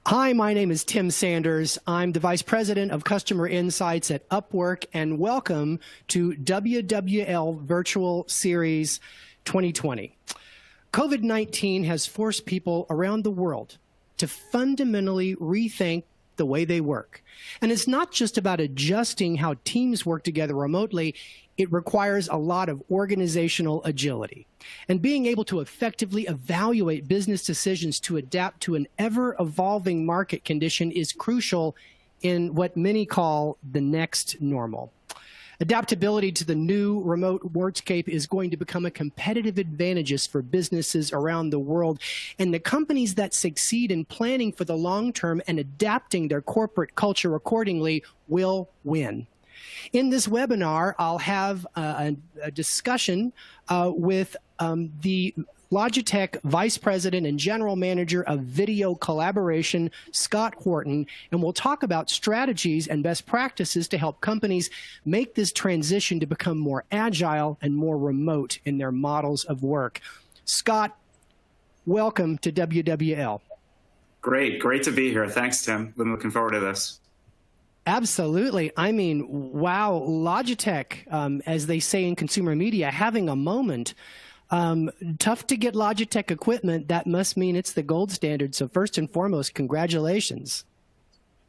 Hi, my name is Tim Sanders. I'm the Vice President of Customer Insights at UpWork, and welcome to WWL Virtual Series 2020. COVID-19 has forced people around the world to fundamentally rethink the way they work. And it's not just about adjusting how teams work together remotely. It requires a lot of organizational agility and being able to effectively evaluate business decisions to adapt to an ever-evolving market condition is crucial in what many call the next normal. Adaptability to the new remote workscape is going to become a competitive advantage for businesses around the world, and the companies that succeed in planning for the long term and adapting their corporate culture accordingly will win. In this webinar, I'll have a discussion with the Logitech Vice President and General Manager of Video Collaboration, Scott Wharton, and we'll talk about strategies and best practices to help companies make this transition to become more agile and more remote in their models of work. Scott, welcome to WWL. Great to be here. Thanks, Tim. Been looking forward to this. Absolutely. I mean, wow, Logitech, as they say in consumer media, having a moment. Tough to get Logitech equipment. That must mean it's the gold standard. So first and foremost, congratulations.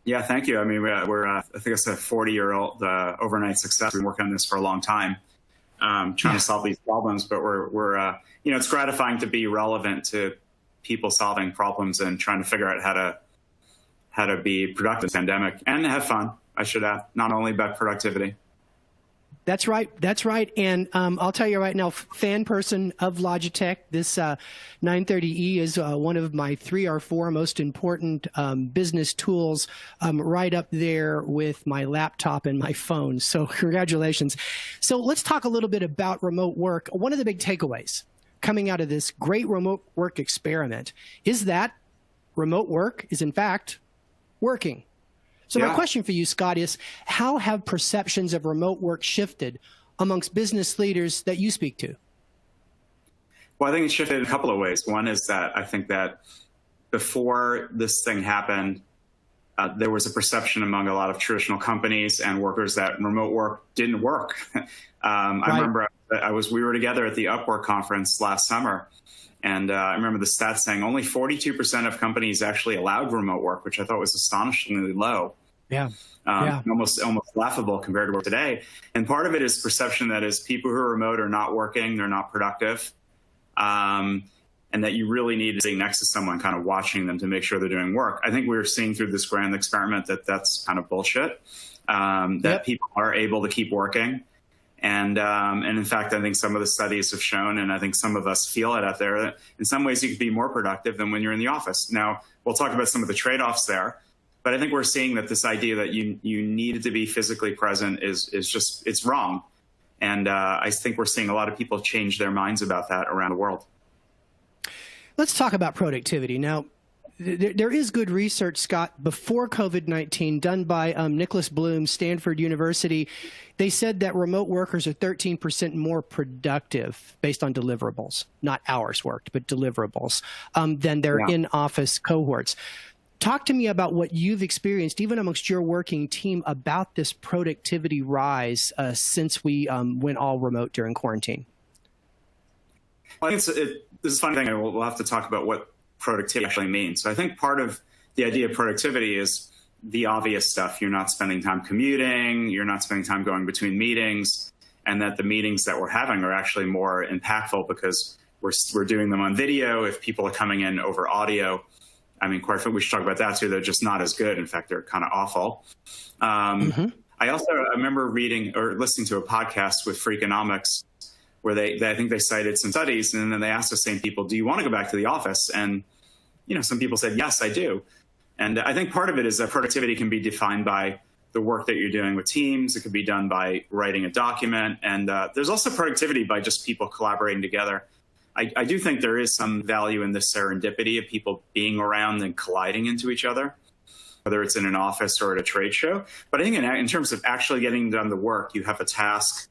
Yeah, thank you. I mean, we're I think it's a 40-year-old overnight success. We've been working on this for a long time, trying to solve these problems. But we're it's gratifying to be relevant to people solving problems and trying to figure out how to be productive in this pandemic and have fun. I should add, not only about productivity. That's right. That's right. And I'll tell you right now, fan person of Logitech, this 930E is one of my 3 or 4 most important business tools, right up there with my laptop and my phone. So congratulations. So let's talk a little bit about remote work. One of the big takeaways coming out of this great remote work experiment is that remote work is, in fact, working. So my question for you, Scott, is how have perceptions of remote work shifted amongst business leaders that you speak to? Well, I think it shifted in a couple of ways. One is that I think that before this thing happened, there was a perception among a lot of traditional companies and workers that remote work didn't work. I remember we were together at the UpWork conference last summer. And I remember the stats saying only 42% of companies actually allowed remote work, which I thought was astonishingly low. Almost laughable compared to work today. And part of it is perception that is people who are remote are not working, they're not productive, and that you really need to be next to someone kind of watching them to make sure they're doing work. I think we're seeing through this grand experiment that that's kind of bullshit, that people are able to keep working. And in fact, I think some of the studies have shown, and I think some of us feel it out there, that in some ways you can be more productive than when you're in the office. Now, we'll talk about some of the trade-offs there, but I think we're seeing that this idea that you needed to be physically present is just, it's wrong. And I think we're seeing a lot of people change their minds about that around the world. Let's talk about productivity. Now, there is good research, Scott, before COVID-19 done by Nicholas Bloom, Stanford University. They said that remote workers are 13% more productive based on deliverables, not hours worked, but deliverables, than their in-office cohorts. Talk to me about what you've experienced, even amongst your working team, about this productivity rise since we went all remote during quarantine. Well, I think this is a funny thing. We'll have to talk about what productivity actually means. So I think part of the idea of productivity is the obvious stuff. You're not spending time commuting, you're not spending time going between meetings, and that the meetings that we're having are actually more impactful because we're doing them on video. If people are coming in over audio, I mean, quite frankly, we should talk about that too. They're just not as good. In fact, they're kind of awful. I remember reading or listening to a podcast with Freakonomics where I think they cited some studies, and then they asked the same people, do you want to go back to the office? And, some people said, yes, I do. And I think part of it is that productivity can be defined by the work that you're doing with teams. It could be done by writing a document. And there's also productivity by just people collaborating together. I do think there is some value in the serendipity of people being around and colliding into each other, whether it's in an office or at a trade show. But I think in terms of actually getting done the work, you have a task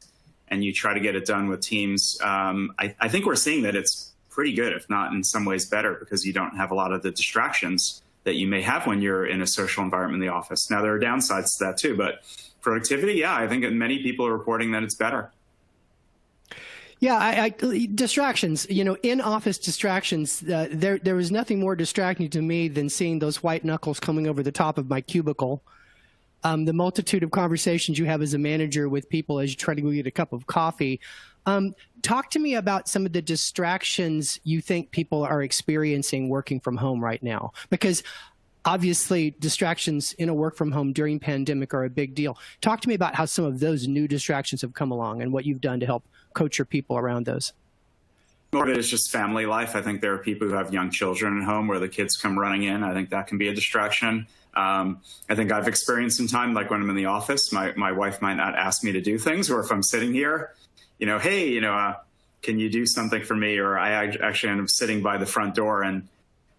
and you try to get it done with teams. I think we're seeing that it's pretty good, if not in some ways better, because you don't have a lot of the distractions that you may have when you're in a social environment in the office. Now, there are downsides to that too, but productivity, yeah, I think many people are reporting that it's better. Yeah, distractions, in-office distractions, there was nothing more distracting to me than seeing those white knuckles coming over the top of my cubicle. The multitude of conversations you have as a manager with people as you try to go get a cup of coffee. Talk to me about some of the distractions you think people are experiencing working from home right now, because obviously distractions in a work from home during pandemic are a big deal. Talk to me about how some of those new distractions have come along and what you've done to help coach your people around those. More of it is just family life. I think there are people who have young children at home where the kids come running in. I think that can be a distraction. I think I've experienced some time, like when I'm in the office, my wife might not ask me to do things, or if I'm sitting here, hey, can you do something for me? Or I actually end up sitting by the front door, and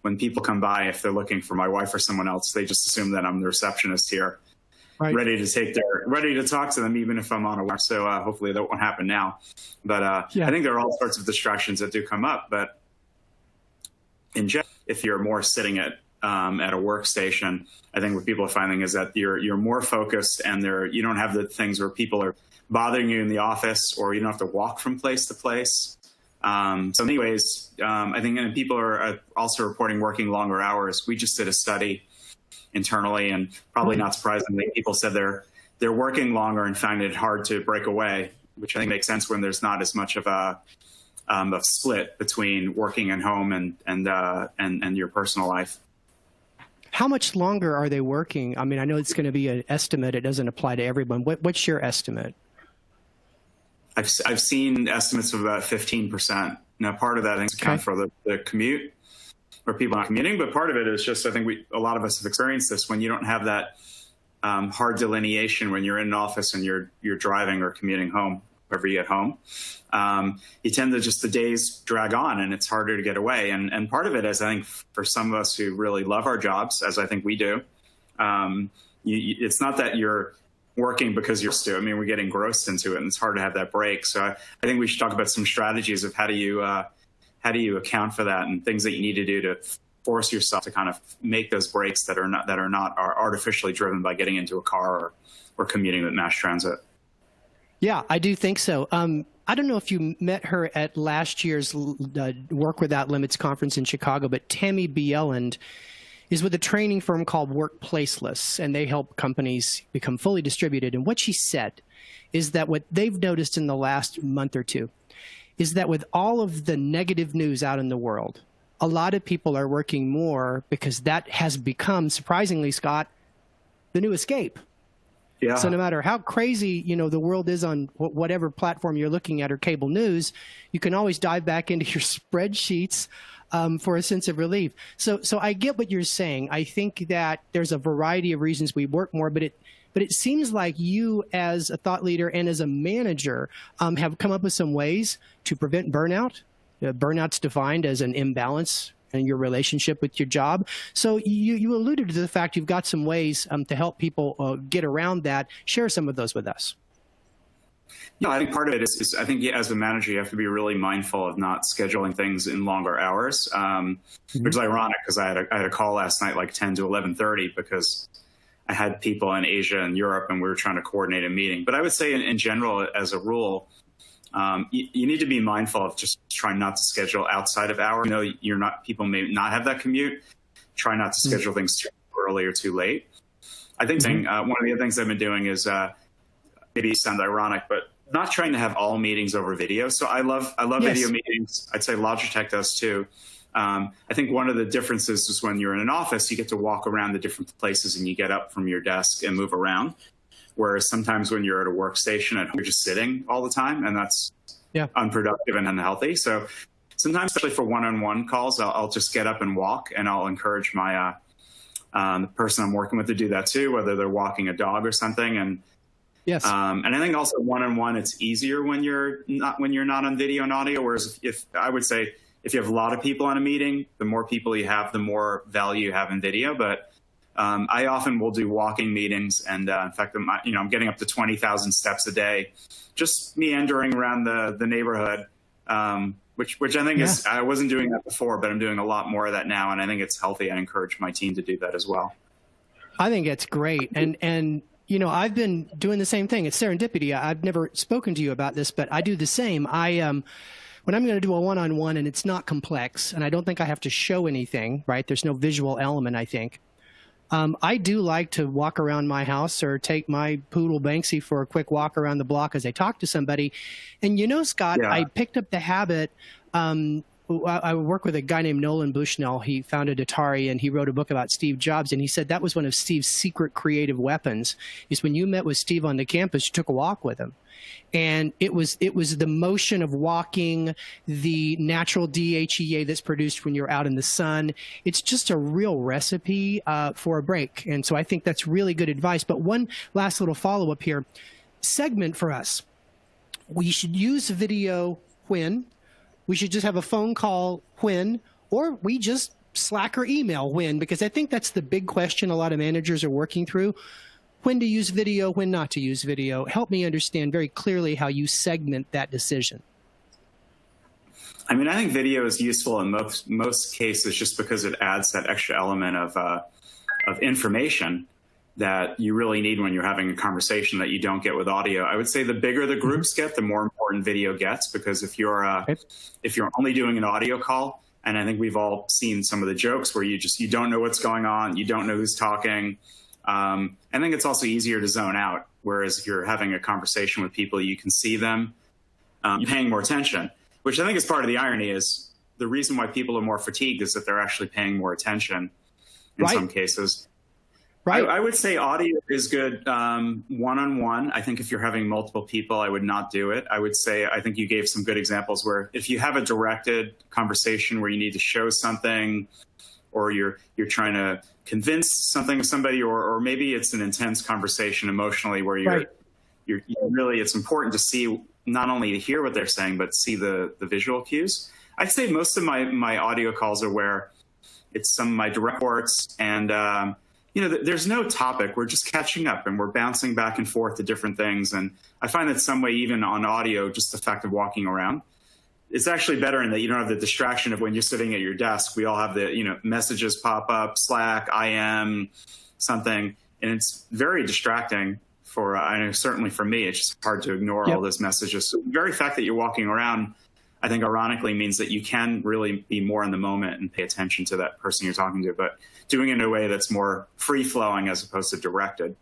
when people come by, if they're looking for my wife or someone else, they just assume that I'm the receptionist here, right, ready to talk to them, even if I'm on a walk. So hopefully that won't happen now. But yeah. I think there are all sorts of distractions that do come up. But in general, if you're more sitting at a workstation, I think what people are finding is that you're more focused, and you don't have the things where people are bothering you in the office, or you don't have to walk from place to place. So anyways, I think people are also reporting working longer hours. We just did a study internally, and probably not surprisingly, people said they're working longer and find it hard to break away, which I think makes sense when there's not as much of a split between working at home and your personal life. How much longer are they working? I mean, I know it's going to be an estimate. It doesn't apply to everyone. What's your estimate? I've seen estimates of about 15%. Now, part of that is account for the commute, or people not commuting, but part of it is just, I think a lot of us have experienced this, when you don't have that hard delineation when you're in an office and you're driving or commuting home, wherever you get home. You tend to the days drag on, and it's harder to get away. And part of it is, I think, for some of us who really love our jobs, as I think we do, it's not that you're working because you're still, we're getting engrossed into it, and it's hard to have that break. So I think we should talk about some strategies of how do you account for that, and things that you need to do to force yourself to kind of make those breaks that are artificially driven by getting into a car or commuting with mass transit. Yeah, I do think so. I don't know if you met her at last year's Work Without Limits conference in Chicago, but Tammy Bieland is with a training firm called Workplaceless, and they help companies become fully distributed. And what she said is that what they've noticed in the last month or two is that with all of the negative news out in the world, a lot of people are working more because that has become, surprisingly, Scott, the new escape. Yeah. So no matter how crazy, the world is on whatever platform you're looking at or cable news, you can always dive back into your spreadsheets for a sense of relief. So I get what you're saying. I think that there's a variety of reasons we work more, but it seems like you as a thought leader and as a manager have come up with some ways to prevent burnout. Burnout's defined as an imbalance in your relationship with your job. So you alluded to the fact you've got some ways to help people get around that. Share some of those with us. No, I think part of it is I think as a manager, you have to be really mindful of not scheduling things in longer hours, which is ironic because I had a call last night, like 10 to 11:30, because I had people in Asia and Europe, and we were trying to coordinate a meeting. But I would say in general, as a rule, you need to be mindful of just trying not to schedule outside of hours. People may not have that commute. Try not to schedule things too early or too late. I think one of the other things I've been doing is maybe it sounds ironic, but not trying to have all meetings over video. So I love video meetings. I'd say Logitech does too. I think one of the differences is when you're in an office, you get to walk around the different places and you get up from your desk and move around. Whereas sometimes when you're at a workstation at home, you're just sitting all the time, and that's unproductive and unhealthy. So sometimes, especially for one-on-one calls, I'll just get up and walk, and I'll encourage my the person I'm working with to do that too, whether they're walking a dog or something. And and I think also one-on-one, it's easier when you're not on video and audio. Whereas if you have a lot of people on a meeting, the more people you have, the more value you have in video. But I often will do walking meetings, and in fact, I'm getting up to 20,000 steps a day, just meandering around the neighborhood, which I think is, I wasn't doing that before, but I'm doing a lot more of that now. And I think it's healthy. I encourage my team to do that as well. I think it's great. And you know, I've been doing the same thing. It's serendipity. I've never spoken to you about this, but I do the same. When I'm going to do a one-on-one and it's not complex, and I don't think I have to show anything, right? There's no visual element, I think. I do like to walk around my house or take my poodle Banksy for a quick walk around the block as I talk to somebody. And you know, Scott, I picked up the habit. I work with a guy named Nolan Bushnell. He founded Atari, and he wrote a book about Steve Jobs. And he said that was one of Steve's secret creative weapons, is when you met with Steve on the campus, you took a walk with him. And it was the motion of walking, the natural DHEA that's produced when you're out in the sun. It's just a real recipe for a break. And so I think that's really good advice. But one last little follow-up here. Segment for us. We should use video when. We should just have a phone call when, or we just Slack or email when, because I think that's the big question a lot of managers are working through. When to use video, when not to use video. Help me understand very clearly how you segment that decision. I mean, I think video is useful in most cases just because it adds that extra element of information that you really need when you're having a conversation that you don't get with audio. I would say the bigger the groups get, the more important video gets, because if you're only doing an audio call, and I think we've all seen some of the jokes where you don't know what's going on, you don't know who's talking. I think it's also easier to zone out. Whereas if you're having a conversation with people, you can see them, you're paying more attention, which I think is part of the irony. Is the reason why people are more fatigued is that they're actually paying more attention in some cases. Right. I would say audio is good one-on-one. I think if you're having multiple people, I would not do it. I would say, I think you gave some good examples where if you have a directed conversation where you need to show something, or you're trying to convince something to somebody, or maybe it's an intense conversation emotionally where you're really, it's important to see, not only to hear what they're saying, but see the visual cues. I'd say most of my audio calls are where it's some of my direct reports, and there's no topic. We're just catching up and we're bouncing back and forth to different things. And I find that some way, even on audio, just the fact of walking around, it's actually better in that you don't have the distraction of when you're sitting at your desk. We all have the, messages pop up, Slack, IM, something. And it's very distracting for, I know certainly for me, it's just hard to ignore all those messages. So the very fact that you're walking around, I think ironically means that you can really be more in the moment and pay attention to that person you're talking to, but doing it in a way that's more free-flowing as opposed to directed.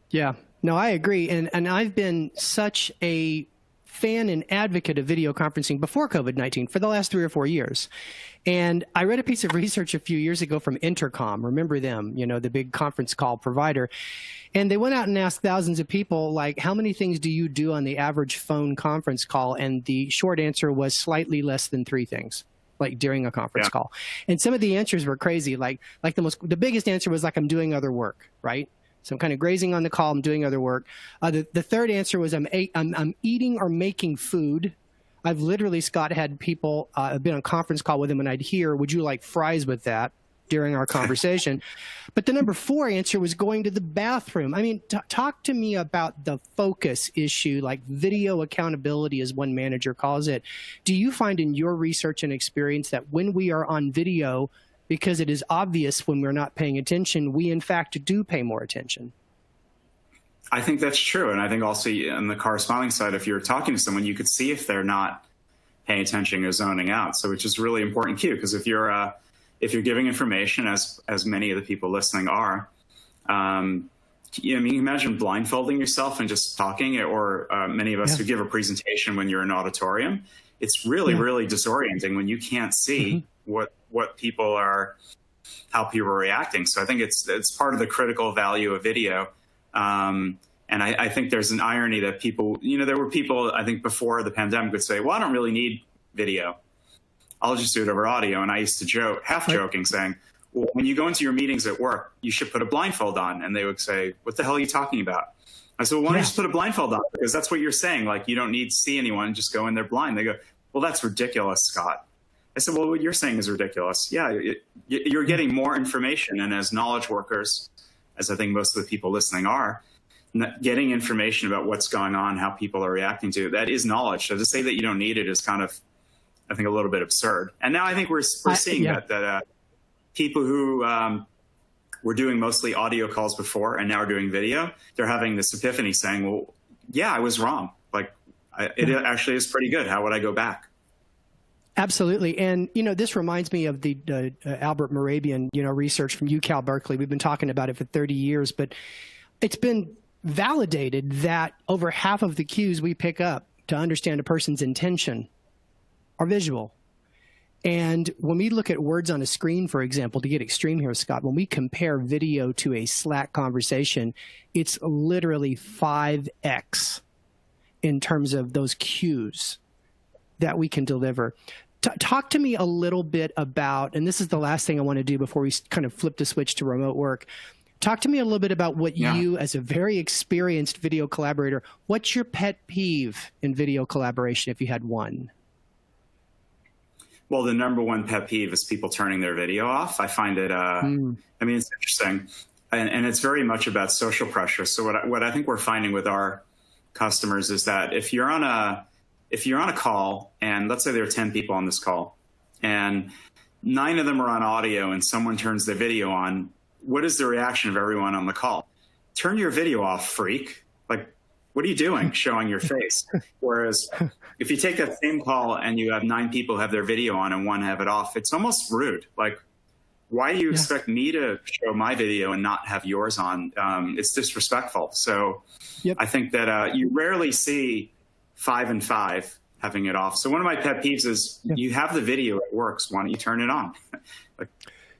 Yeah, no, I agree. And I've been such a fan and advocate of video conferencing before COVID-19 for the last 3 or 4 years. And I read a piece of research a few years ago from Intercom. Remember them, the big conference call provider. And they went out and asked thousands of people, like, how many things do you do on the average phone conference call? And the short answer was slightly less than 3 things, like during a conference call. And some of the answers were crazy. Like the biggest answer was like, I'm doing other work, right? So I'm kind of grazing on the call, I'm doing other work. The third answer was I'm eating or making food. I've literally, Scott, had people, I've been on a conference call with them and I'd hear, would you like fries with that, during our conversation. But the number 4 answer was going to the bathroom. I mean, talk to me about the focus issue, like video accountability as one manager calls it. Do you find in your research and experience that when we are on video, because it is obvious when we're not paying attention, we in fact do pay more attention? I think that's true. And I think also on the corresponding side, if you're talking to someone, you could see if they're not paying attention or zoning out. So which is really important cue, because if you're giving information, as many of the people listening are, you imagine blindfolding yourself and just talking, or many of us who give a presentation when you're in an auditorium. It's really, really disorienting when you can't see what people are, how people are reacting. So I think it's part of the critical value of video. And I think there's an irony that people, there were people, I think before the pandemic would say, well, I don't really need video. I'll just do it over audio. And I used to joke, half joking, saying, well, when you go into your meetings at work, you should put a blindfold on. And they would say, what the hell are you talking about? I said, well, why don't you just put a blindfold on? Because that's what you're saying. Like, you don't need to see anyone, just go in there blind. They go, well, that's ridiculous, Scott. I said, well, what you're saying is ridiculous. Yeah, you're getting more information. And as knowledge workers, as I think most of the people listening are, getting information about what's going on, how people are reacting to it, that is knowledge. So to say that you don't need it is kind of I think, a little bit absurd. And now I think we're seeing that people who were doing mostly audio calls before and now are doing video, they're having this epiphany saying, well, yeah, I was wrong. Like, it actually is pretty good. How would I go back? Absolutely. And, this reminds me of the Albert Morabian, research from UCal Berkeley. We've been talking about it for 30 years, but it's been validated that over half of the cues we pick up to understand a person's intention are visual. And when we look at words on a screen, for example, to get extreme here, Scott, when we compare video to a Slack conversation, it's literally 5x in terms of those cues that we can deliver. Talk to me a little bit about, and this is the last thing I want to do before we kind of flip the switch to remote work. Talk to me a little bit about what you, as a very experienced video collaborator, what's your pet peeve in video collaboration if you had one? Well, the number one pet peeve is people turning their video off. I find it, I mean, it's interesting. And it's very much about social pressure. So what I think we're finding with our customers is that if you're on a call, and let's say there are 10 people on this call, and 9 of them are on audio and someone turns their video on, what is the reaction of everyone on the call? Turn your video off, freak. Like, what are you doing showing your face? Whereas if you take that same call and you have 9 people have their video on and 1 have it off, it's almost rude. Like, why do you expect me to show my video and not have yours on? It's disrespectful. So I think that you rarely see 5 and 5 having it off. So one of my pet peeves is you have the video, it works. Why don't you turn it on? Like,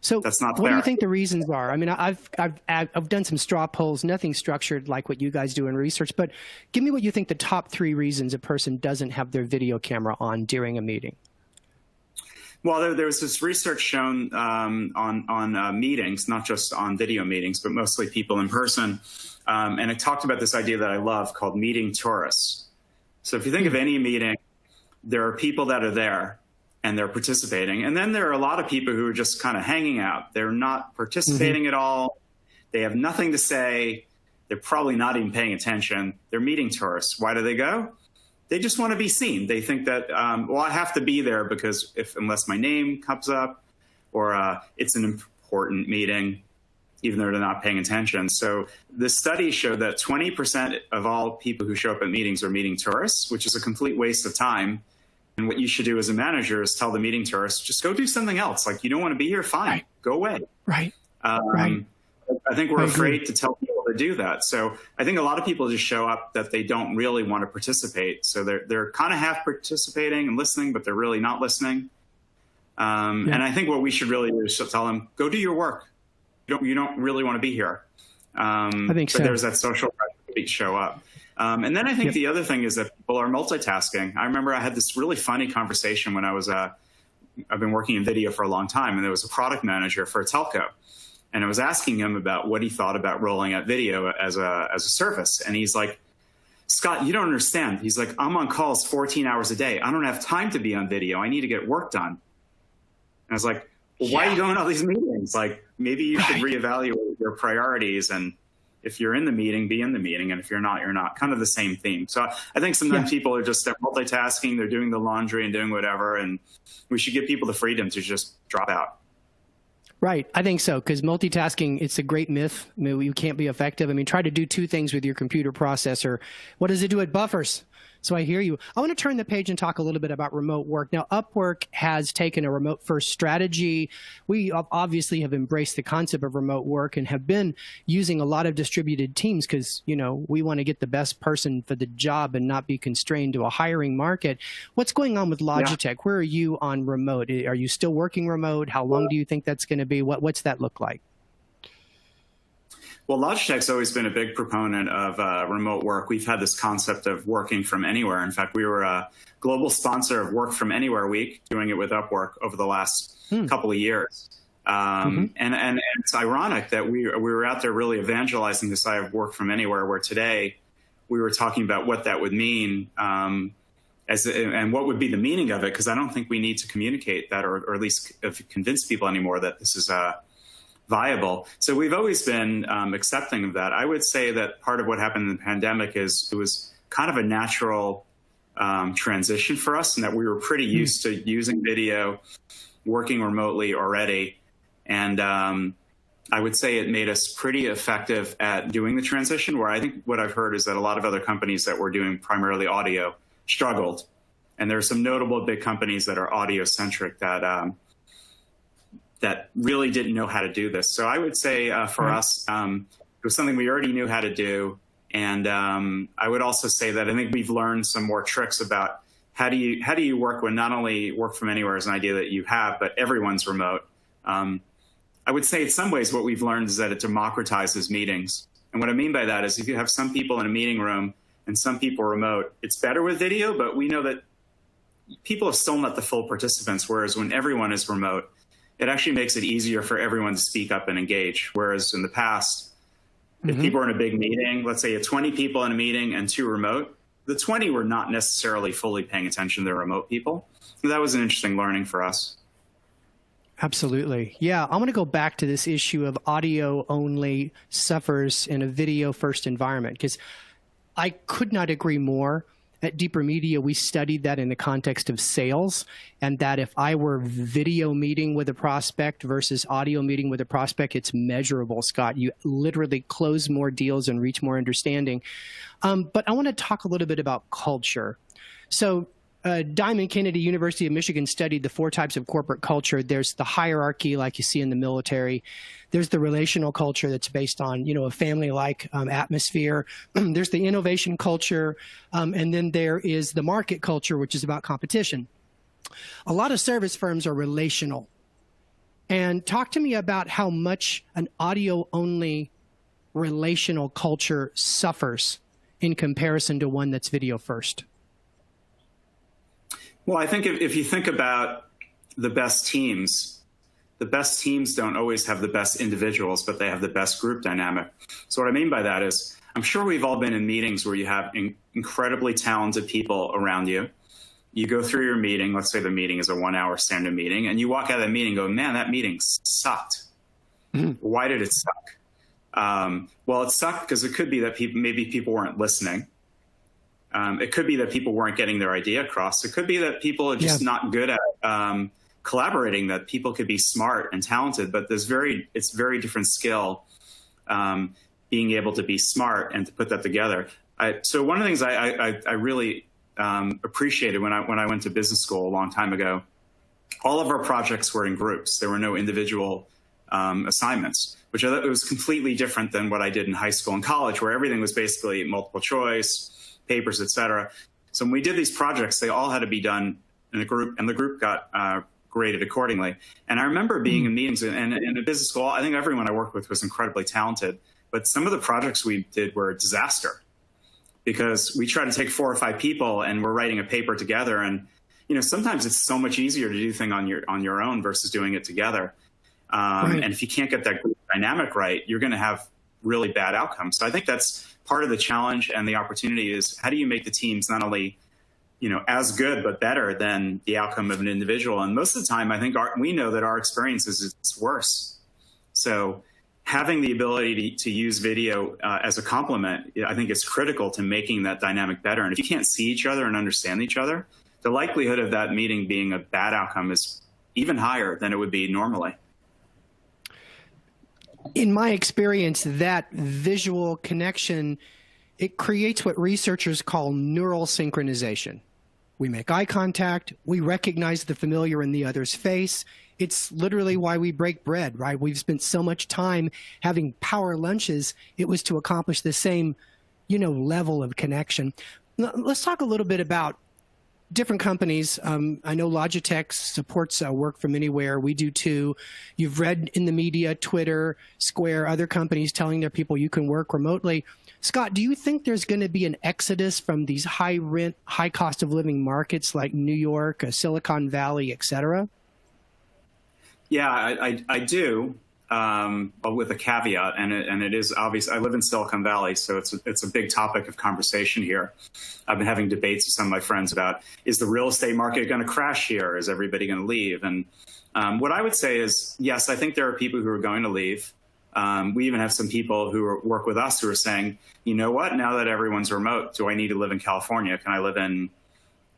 so that's not fair. What do you think the reasons are? I mean, I've done some straw polls, nothing structured like what you guys do in research, but give me what you think the top 3 reasons a person doesn't have their video camera on during a meeting. Well, there was this research shown on meetings, not just on video meetings, but mostly people in person. And it talked about this idea that I love called meeting tourists. So if you think of any meeting, there are people that are there and they're participating. And then there are a lot of people who are just kind of hanging out. They're not participating at all. They have nothing to say. They're probably not even paying attention. They're meeting tourists. Why do they go? They just want to be seen. They think that, well, I have to be there because unless my name comes up or it's an important meeting, even though they're not paying attention. So the study showed that 20% of all people who show up at meetings are meeting tourists, which is a complete waste of time. And what you should do as a manager is tell the meeting tourists, just go do something else. Like, you don't want to be here, fine, go away. Right. I think we're afraid to tell people to do that. So I think a lot of people just show up that they don't really want to participate. So they're kind of half participating and listening, but they're really not listening. And I think what we should really do is tell them, go do your work. You don't really want to be here. I think so. But there's that social pressure to show up. And then I think the other thing is that people are multitasking. I remember I had this really funny conversation when I was, I've been working in video for a long time, and there was a product manager for a telco. And I was asking him about what he thought about rolling out video as a service. And he's like, Scott, you don't understand. He's like, I'm on calls 14 hours a day. I don't have time to be on video. I need to get work done. And I was like, well, why are you going to all these meetings? Like, maybe you should reevaluate your priorities. And if you're in the meeting, be in the meeting. And if you're not, you're not. Kind of the same theme. So I think sometimes people are just multitasking. They're doing the laundry and doing whatever. And we should give people the freedom to just drop out. Right. I think so, because multitasking, it's a great myth. I mean, you can't be effective. I mean, try to do 2 things with your computer processor. What does it do? It buffers. So I hear you. I want to turn the page and talk a little bit about remote work. Now, UpWork has taken a remote first strategy. We obviously have embraced the concept of remote work and have been using a lot of distributed teams because, we want to get the best person for the job and not be constrained to a hiring market. What's going on with Logitech? Where are you on remote? Are you still working remote? How long do you think that's going to be? What's that look like? Well, Logitech's always been a big proponent of remote work. We've had this concept of working from anywhere. In fact, we were a global sponsor of Work From Anywhere Week, doing it with UpWork over the last couple of years. And it's ironic that we were out there really evangelizing this idea of work from anywhere, where today we were talking about what that would mean and what would be the meaning of it, because I don't think we need to communicate that or at least convince people anymore that this is viable. So we've always been accepting of that. I would say that part of what happened in the pandemic is it was kind of a natural transition for us, and that we were pretty used to using video, working remotely already. And I would say it made us pretty effective at doing the transition, where I think what I've heard is that a lot of other companies that were doing primarily audio struggled. And there are some notable big companies that are audio-centric that that really didn't know how to do this. So I would say for us, it was something we already knew how to do. And I would also say that I think we've learned some more tricks about how do you work when not only work from anywhere is an idea that you have, but everyone's remote. I would say in some ways what we've learned is that it democratizes meetings. And what I mean by that is if you have some people in a meeting room and some people remote, it's better with video, but we know that people are still not the full participants, whereas when everyone is remote, it actually makes it easier for everyone to speak up and engage. Whereas in the past, if people were in a big meeting, let's say 20 people in a meeting and 2 remote, the 20 were not necessarily fully paying attention to the remote people. So that was an interesting learning for us. Absolutely. Yeah, I'm going to go back to this issue of audio only suffers in a video first environment, because I could not agree more. At Deeper Media, we studied that in the context of sales, and that if I were video meeting with a prospect versus audio meeting with a prospect, it's measurable, Scott. You literally close more deals and reach more understanding. But I want to talk a little bit about culture. So Diamond Kennedy, University of Michigan, studied the 4 types of corporate culture. There's the hierarchy, like you see in the military. There's the relational culture that's based on, a family-like atmosphere. There's the innovation culture. And then there is the market culture, which is about competition. A lot of service firms are relational. And talk to me about how much an audio-only relational culture suffers in comparison to one that's video first. Well, I think if you think about the best teams don't always have the best individuals, but they have the best group dynamic. So what I mean by that is, I'm sure we've all been in meetings where you have incredibly talented people around you. You go through your meeting, let's say the meeting is a 1-hour standard meeting, and you walk out of that meeting and go, man, that meeting sucked. Why did it suck? Well, it sucked because it could be that maybe people weren't listening. It could be that people weren't getting their idea across. It could be that people are just not good at collaborating, that people could be smart and talented, but it's very different skill being able to be smart and to put that together. So one of the things I really appreciated when I went to business school a long time ago, all of our projects were in groups. There were no individual assignments, which I thought was completely different than what I did in high school and college, where everything was basically multiple choice, papers, et cetera. So when we did these projects, they all had to be done in a group, and the group got graded accordingly. And I remember being in meetings and in a business school, I think everyone I worked with was incredibly talented, but some of the projects we did were a disaster because we tried to take 4 or 5 people and we're writing a paper together. And, sometimes it's so much easier to do things on your own versus doing it together. And if you can't get that group dynamic right, you're going to have really bad outcomes. So I think that's part of the challenge, and the opportunity is how do you make the teams not only, as good, but better than the outcome of an individual. And most of the time, I think we know that our experience is it's worse. So having the ability to use video as a complement, I think is critical to making that dynamic better. And if you can't see each other and understand each other, the likelihood of that meeting being a bad outcome is even higher than it would be normally. In my experience, that visual connection, it creates what researchers call neural synchronization. We make eye contact, we recognize the familiar in the other's face. It's literally why we break bread, right? We've spent so much time having power lunches. It was to accomplish the same, level of connection. Let's talk a little bit about different companies. I know Logitech supports work from anywhere. We do too. You've read in the media, Twitter, Square, other companies telling their people you can work remotely. Scott, do you think there's going to be an exodus from these high rent, high cost of living markets like New York, Silicon Valley, et cetera? Yeah, I do, but with a caveat, and it is obvious. I live in Silicon Valley, so it's a big topic of conversation here. I've been having debates with some of my friends about, is the real estate market going to crash here? Is everybody going to leave? And what I would say is, yes, I think there are people who are going to leave. We even have some people who work with us who are saying, you know what, now that everyone's remote, do I need to live in California? Can I live in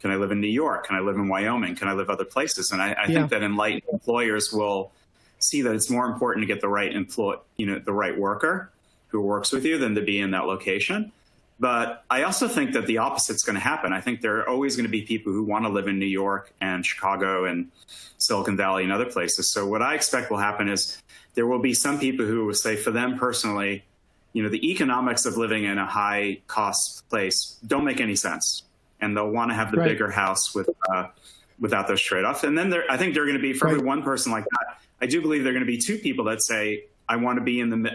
Can I live in New York? Can I live in Wyoming? Can I live other places? And I think that enlightened employers will see that it's more important to get the right the right worker who works with you than to be in that location. But I also think that the opposite's going to happen. I think there are always going to be people who want to live in New York and Chicago and Silicon Valley and other places. So what I expect will happen is there will be some people who will say, for them personally, the economics of living in a high cost place don't make any sense. And they'll want to have the bigger house without those trade-offs. And then I think there are going to be, for every one person like that, I do believe there are going to be two people that say, I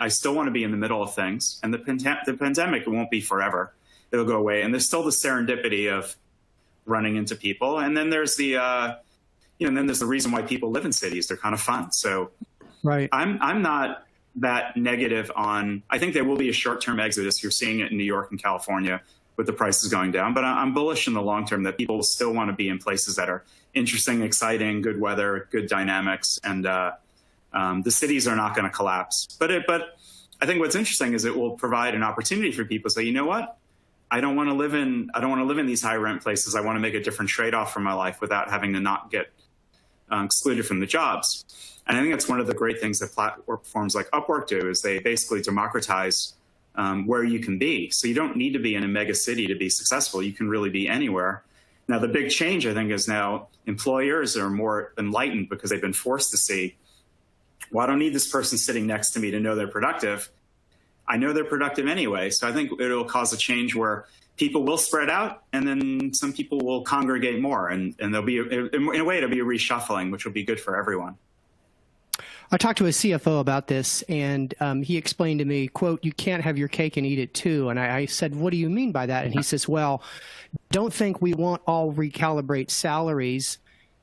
still want to be in the middle of things. And the pandemic, it won't be forever. It'll go away. And there's still the serendipity of running into people. And then there's the reason why people live in cities. They're kind of fun. So I'm not that negative on, I think there will be a short-term exodus. You're seeing it in New York and California with the prices going down. But I'm bullish in the long term that people still want to be in places that are interesting, exciting, good weather, good dynamics. And the cities are not going to collapse. But I think what's interesting is it will provide an opportunity for people to say, you know what? I don't want to live in these high rent places. I want to make a different trade-off for my life without having to not get excluded from the jobs. And I think that's one of the great things that platforms like UpWork do, is they basically democratize where you can be. So you don't need to be in a mega city to be successful. You can really be anywhere. Now, the big change, I think, is now employers are more enlightened because they've been forced to see, well, I don't need this person sitting next to me to know they're productive. I know they're productive anyway. So I think it'll cause a change where people will spread out, and then some people will congregate more. And there'll be, in a way, it'll be a reshuffling, which will be good for everyone. I talked to a CFO about this, and he explained to me, quote, "You can't have your cake and eat it too." And I said, "What do you mean by that?" And he says, "Well, don't think we won't all recalibrate salaries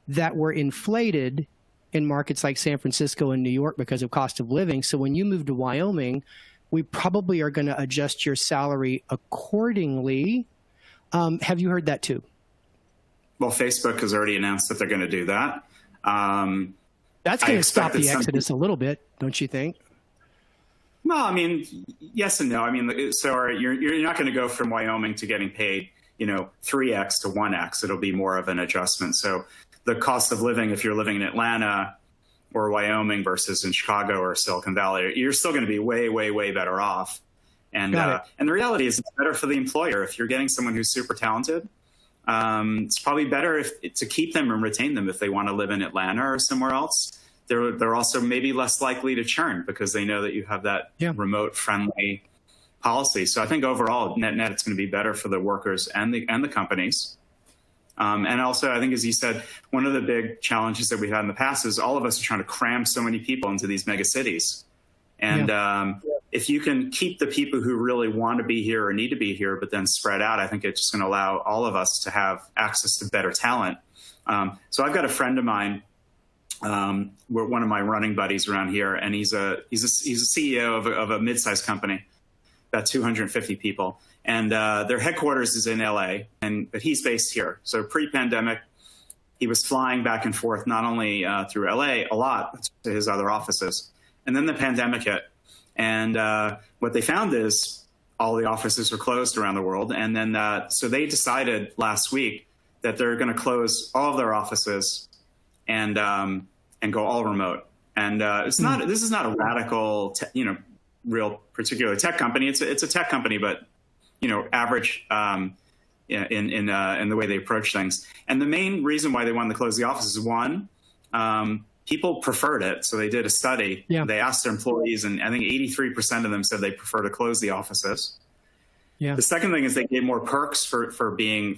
that were inflated in markets like San Francisco and New York because of cost of living. So when you move to Wyoming, we probably are going to adjust your salary accordingly." Have you heard that too? Well, Facebook has already announced that they're going to do that. That's going to stop the exodus a little bit, don't you think? Well, I mean, yes and no. I mean, so you're not going to go from Wyoming to getting paid, 3x to 1x. It'll be more of an adjustment. So the cost of living, if you're living in Atlanta or Wyoming versus in Chicago or Silicon Valley, you're still going to be way, way, way better off. And the reality is it's better for the employer. If you're getting someone who's super talented, it's probably better to keep them and retain them if they want to live in Atlanta or somewhere else. They're also maybe less likely to churn because they know that you have that remote friendly policy. So I think overall, net, it's going to be better for the workers and the companies. And also, I think, as you said, one of the big challenges that we've had in the past is all of us are trying to cram so many people into these mega cities. And if you can keep the people who really want to be here or need to be here, but then spread out, I think it's just going to allow all of us to have access to better talent. So I've got a friend of mine, one of my running buddies around here, and he's a CEO of a mid-sized company, about 250 people. And their headquarters is in LA, but he's based here. So pre-pandemic, he was flying back and forth, not only through LA a lot, to his other offices. And then the pandemic hit. And what they found is all the offices were closed around the world. And then so they decided last week that they're going to close all of their offices and go all remote. And this is not a radical, real particular tech company. It's a tech company, but average in the way they approach things. And the main reason why they wanted to close the office is one, people preferred it. So they did a study. They asked their employees, and I think 83% of them said they prefer to close the offices. The second thing is they gave more perks for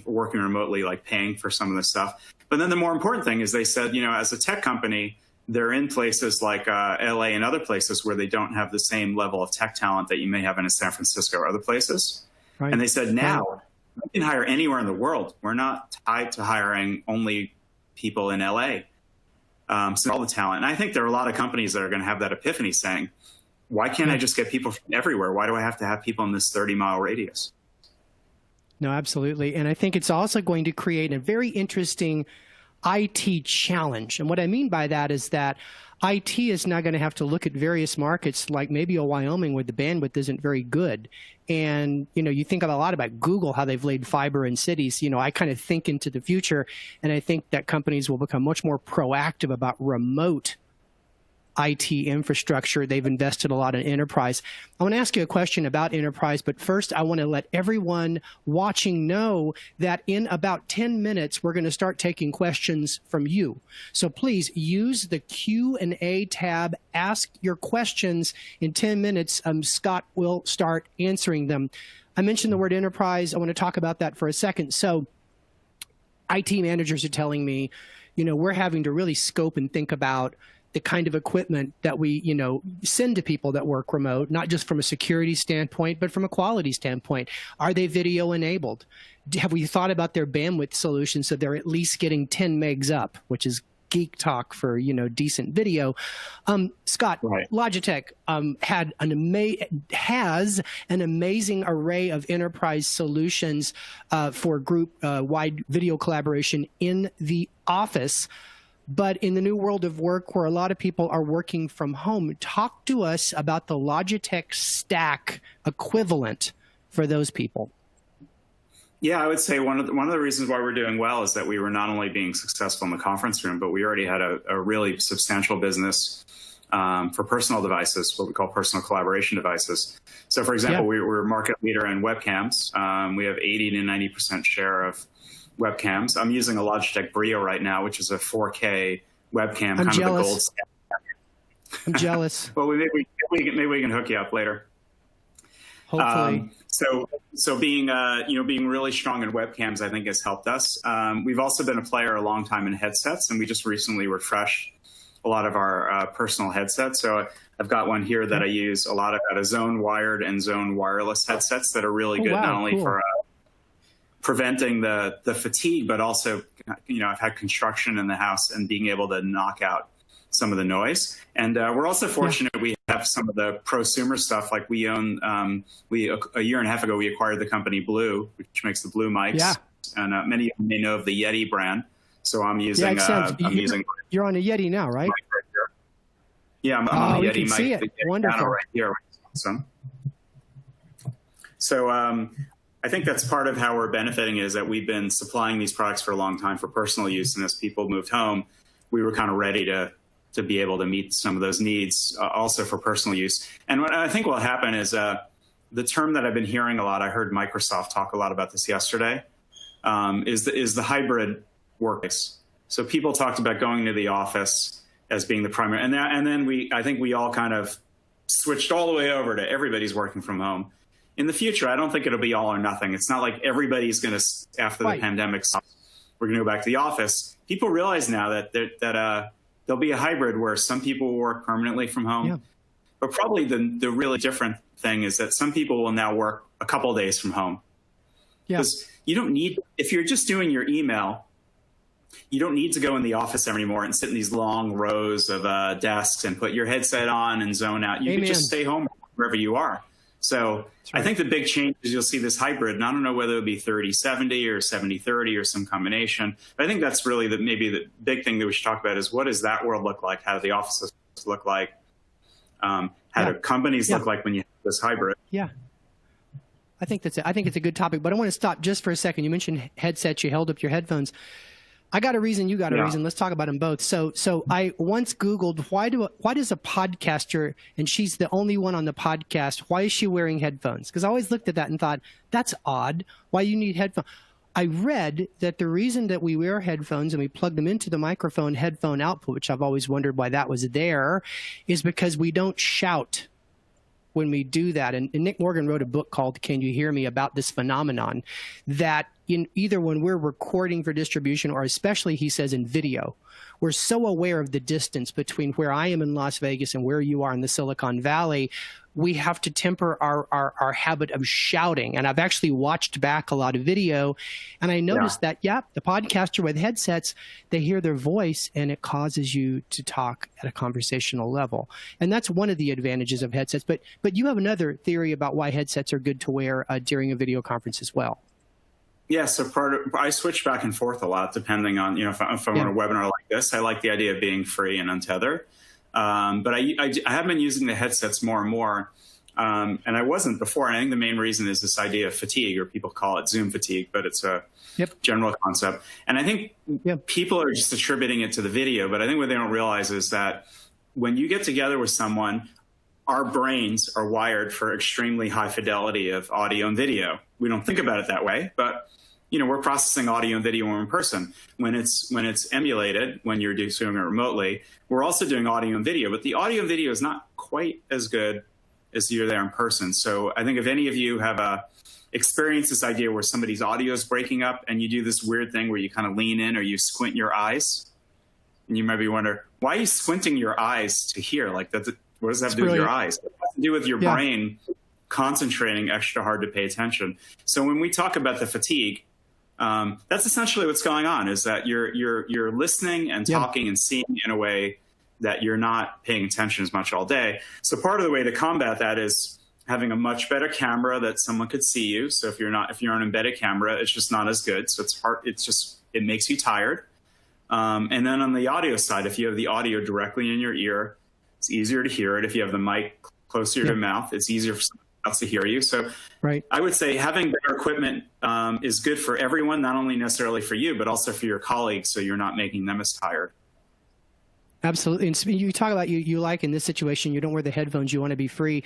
working remotely, like paying for some of the stuff. But then the more important thing is they said, as a tech company, they're in places like LA and other places where they don't have the same level of tech talent that you may have in San Francisco or other places. And they said, now we can hire anywhere in the world. We're not tied to hiring only people in LA. So all the talent. And I think there are a lot of companies that are going to have that epiphany saying, why can't I just get people from everywhere? Why do I have to have people in this 30-mile radius? No, absolutely. And I think it's also going to create a very interesting IT challenge. And what I mean by that is that IT is now going to have to look at various markets like maybe a Wyoming where the bandwidth isn't very good. And, you think a lot about Google, how they've laid fiber in cities. I kind of think into the future, and I think that companies will become much more proactive about remote IT infrastructure. They've invested a lot in enterprise. I want to ask you a question about enterprise, but first I want to let everyone watching know that in about 10 minutes, we're going to start taking questions from you. So please use the Q&A tab, ask your questions. In 10 minutes, Scott will start answering them. I mentioned the word enterprise. I want to talk about that for a second. So IT managers are telling me, we're having to really scope and think about the kind of equipment that we, send to people that work remote, not just from a security standpoint, but from a quality standpoint. Are they video enabled? Have we thought about their bandwidth solution so they're at least getting 10 megs up, which is geek talk for, decent video. Scott, right. Logitech has an amazing array of enterprise solutions for group-wide video collaboration in the office. But in the new world of work where a lot of people are working from home, talk to us about the Logitech stack equivalent for those people. Yeah, I would say one of the reasons why we're doing well is that we were not only being successful in the conference room, but we already had a really substantial business for personal devices, what we call personal collaboration devices. So, for example, we're a market leader in webcams. We have 80 to 90% share of webcams. I'm using a Logitech Brio right now, which is a 4K webcam. I'm kind jealous. of the gold standard. I'm jealous. Well, maybe we can hook you up later. Hopefully. So being being really strong in webcams, I think has helped us. We've also been a player a long time in headsets, and we just recently refreshed a lot of our personal headsets. So I've got one here that I use a lot of out of zone wired and zone wireless headsets that are really good, not only for preventing the fatigue, but also, I've had construction in the house and being able to knock out some of the noise. And we're also fortunate we have some of the prosumer stuff. Like we own, a year and a half ago, we acquired the company Blue, which makes the Blue mics. Yeah. And many of you may know of the Yeti brand. So I'm using, you're on a Yeti now, right? Yeah, I'm on the Yeti mic. See it. Wonderful. Right here. Awesome. So, I think that's part of how we're benefiting is that we've been supplying these products for a long time for personal use. And as people moved home, we were kind of ready to be able to meet some of those needs also for personal use. And what I think will happen is the term that I've been hearing a lot, I heard Microsoft talk a lot about this yesterday, is the hybrid workplace. So people talked about going to the office as being the primary. And then I think we all kind of switched all the way over to everybody's working from home. In the future, I don't think it'll be all or nothing. It's not like everybody's going to, after the pandemic stops, we're going to go back to the office. People realize now that there'll be a hybrid where some people will work permanently from home. Yeah. But probably the really different thing is that some people will now work a couple of days from home. Because you don't need, if you're just doing your email, you don't need to go in the office anymore and sit in these long rows of desks and put your headset on and zone out. You can just stay home wherever you are. So I think the big change is you'll see this hybrid, and I don't know whether it'll be 30-70 or 70-30 or some combination. But I think that's really maybe the big thing that we should talk about is what does that world look like? How do the offices look like? How do companies look like when you have this hybrid? Yeah. I think it's a good topic, but I want to stop just for a second. You mentioned headsets. You held up your headphones. I got a reason. You got a reason. Let's talk about them both. So I once Googled why does a podcaster, and she's the only one on the podcast, why is she wearing headphones? Because I always looked at that and thought, that's odd. Why you need headphones? I read that the reason that we wear headphones and we plug them into the microphone headphone output, which I've always wondered why that was there, is because we don't shout when we do that. And Nick Morgan wrote a book called Can You Hear Me about this phenomenon that either when we're recording for distribution or especially, he says, in video, we're so aware of the distance between where I am in Las Vegas and where you are in the Silicon Valley, we have to temper our habit of shouting. And I've actually watched back a lot of video, and I noticed that, the podcaster with headsets, they hear their voice, and it causes you to talk at a conversational level. And that's one of the advantages of headsets. But you have another theory about why headsets are good to wear during a video conference as well. Yeah, so I switch back and forth a lot depending on, if I'm on a webinar like this. I like the idea of being free and untethered. But I have been using the headsets more and more. And I wasn't before. And I think the main reason is this idea of fatigue, or people call it Zoom fatigue, but it's a general concept. And I think people are just attributing it to the video. But I think what they don't realize is that when you get together with someone, our brains are wired for extremely high fidelity of audio and video. We don't think about it that way, but we're processing audio and video in person. When it's emulated, when you're doing it remotely, we're also doing audio and video, but the audio and video is not quite as good as you're there in person. So I think if any of you have experienced this idea where somebody's audio is breaking up and you do this weird thing where you kind of lean in or you squint your eyes, and you maybe wonder, why are you squinting your eyes to hear? Like, what does that have to do with your eyes? It has to do with your brain concentrating extra hard to pay attention. So when we talk about the fatigue, that's essentially what's going on, is that you're listening and talking and seeing in a way that you're not paying attention as much all day. So part of the way to combat that is having a much better camera that someone could see you. So if you're on an embedded camera, it's just not as good. So it's hard. It makes you tired. And then on the audio side, if you have the audio directly in your ear, it's easier to hear it. If you have the mic closer to your mouth, it's easier for someone else to hear you. So I would say having better equipment is good for everyone, not only necessarily for you, but also for your colleagues, so you're not making them as tired. Absolutely. And you talk about you like in this situation, you don't wear the headphones, you want to be free.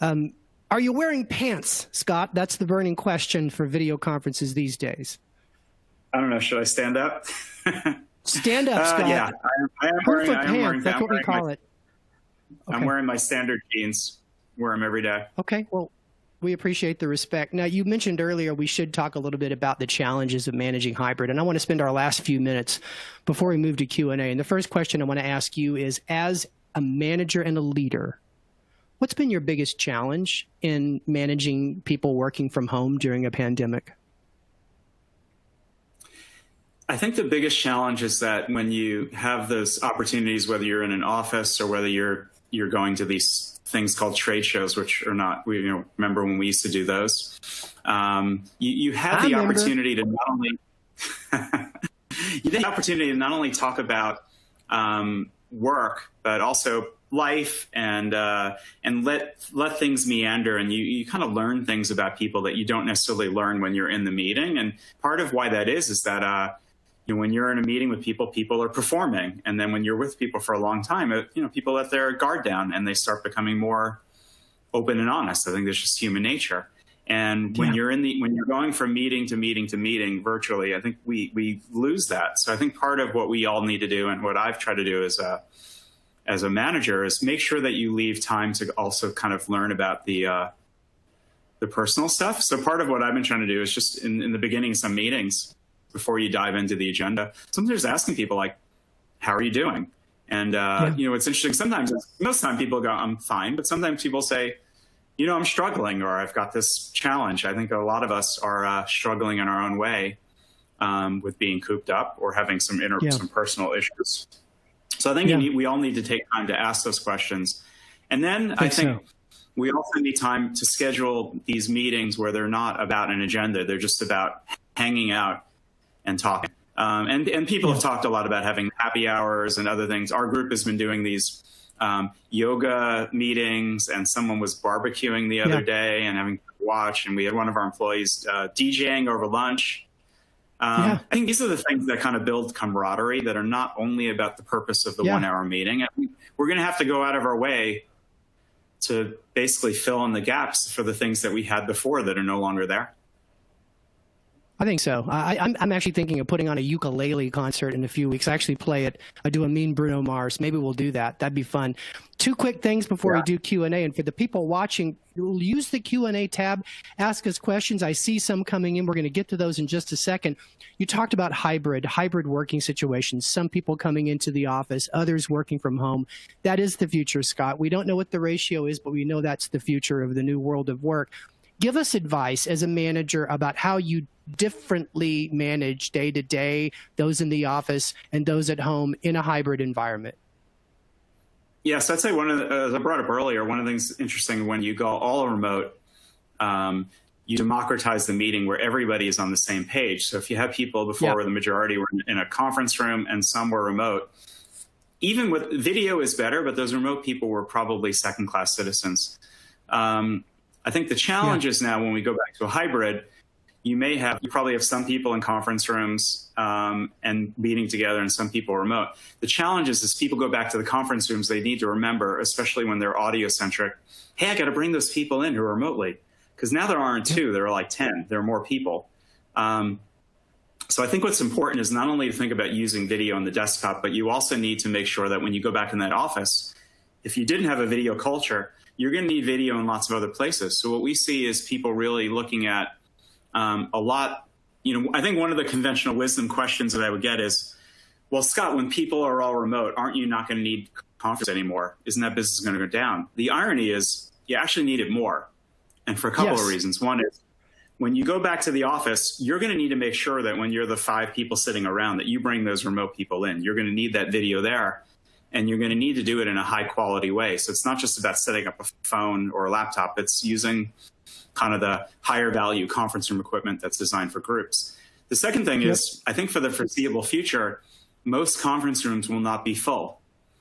Are you wearing pants, Scott? That's the burning question for video conferences these days. I don't know. Should I stand up? Stand up, Scott. Yeah, I am Perfect wearing pants. That's what we call it. Okay. I'm wearing my standard jeans. Wear them every day. Okay. Well, we appreciate the respect. Now, you mentioned earlier we should talk a little bit about the challenges of managing hybrid, and I want to spend our last few minutes before we move to Q&A. And the first question I want to ask you is, as a manager and a leader, what's been your biggest challenge in managing people working from home during a pandemic? I think the biggest challenge is that when you have those opportunities, whether you're in an office or whether you're going to these things called trade shows, which are not, remember when we used to do those, you have the opportunity to not only, you have the opportunity to not only talk about work, but also life and let things meander, and you kind of learn things about people that you don't necessarily learn when you're in the meeting. And part of why that is that when you're in a meeting with people, people are performing, and then when you're with people for a long time, people let their guard down and they start becoming more open and honest. I think that's just human nature. And when you're going from meeting to meeting to meeting virtually, I think we lose that. So I think part of what we all need to do, and what I've tried to do as a manager, is make sure that you leave time to also kind of learn about the personal stuff. So part of what I've been trying to do is just in the beginning of some meetings, before you dive into the agenda, sometimes asking people like, how are you doing? And, it's interesting. Sometimes, most time people go, I'm fine. But sometimes people say, I'm struggling, or I've got this challenge. I think a lot of us are struggling in our own way with being cooped up or having some personal issues. So I think we all need to take time to ask those questions. And then I think we also need time to schedule these meetings where they're not about an agenda. They're just about hanging out and talking. And people have talked a lot about having happy hours and other things. Our group has been doing these yoga meetings, and someone was barbecuing the other day and having to watch, and we had one of our employees DJing over lunch. I think these are the things that kind of build camaraderie that are not only about the purpose of the 1 hour meeting. We're going to have to go out of our way to basically fill in the gaps for the things that we had before that are no longer there. I think so. I'm actually thinking of putting on a ukulele concert in a few weeks. I actually play it. I do a mean Bruno Mars. Maybe we'll do that. That'd be fun. Two quick things before we do Q&A. And for the people watching, we'll use the Q&A tab. Ask us questions. I see some coming in. We're going to get to those in just a second. You talked about hybrid working situations. Some people coming into the office, others working from home. That is the future, Scott. We don't know what the ratio is, but we know that's the future of the new world of work. Give us advice as a manager about how you differently manage day to day, those in the office and those at home in a hybrid environment. Yes, I'd say as I brought up earlier, one of the things interesting when you go all remote, you democratize the meeting where everybody is on the same page. So if you have people before where the majority were in a conference room and some were remote, even with video is better, but those remote people were probably second-class citizens. I think the challenge is now when we go back to a hybrid, you probably have some people in conference rooms and meeting together and some people remote. The challenge is as people go back to the conference rooms, they need to remember, especially when they're audio-centric, hey, I got to bring those people in who are remotely. Because now there aren't 2, there are like 10. There are more people. So I think what's important is not only to think about using video on the desktop, but you also need to make sure that when you go back in that office, if you didn't have a video culture, you're going to need video in lots of other places. So what we see is people really looking at a lot. I think one of the conventional wisdom questions that I would get is, well, Scott, when people are all remote, aren't you not going to need conference anymore? Isn't that business going to go down? The irony is you actually need it more. And for a couple of reasons. One is when you go back to the office, you're going to need to make sure that when you're the 5 people sitting around that you bring those remote people in. You're going to need that video there, and you're going to need to do it in a high quality way. So it's not just about setting up a phone or a laptop. It's using kind of the higher value conference room equipment that's designed for groups. The second thing is, I think for the foreseeable future, most conference rooms will not be full.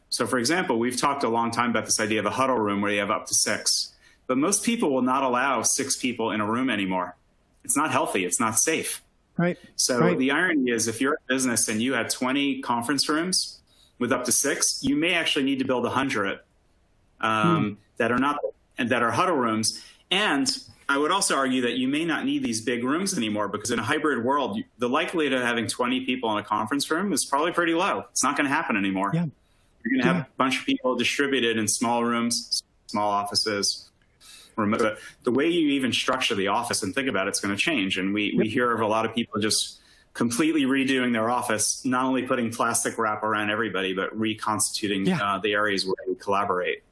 So for example, we've talked a long time about this idea of a huddle room where you have up to 6. But most people will not allow 6 people in a room anymore. It's not healthy. It's not safe. Right. So the irony is if you're a business and you had 20 conference rooms with up to 6, you may actually need to build 100 that are huddle rooms. And I would also argue that you may not need these big rooms anymore because in a hybrid world, the likelihood of having 20 people in a conference room is probably pretty low. It's not going to happen anymore. Yeah. You're going to have a bunch of people distributed in small rooms, small offices. But the way you even structure the office and think about it's going to change. And we hear of a lot of people just completely redoing their office, not only putting plastic wrap around everybody, but reconstituting the areas where we collaborate.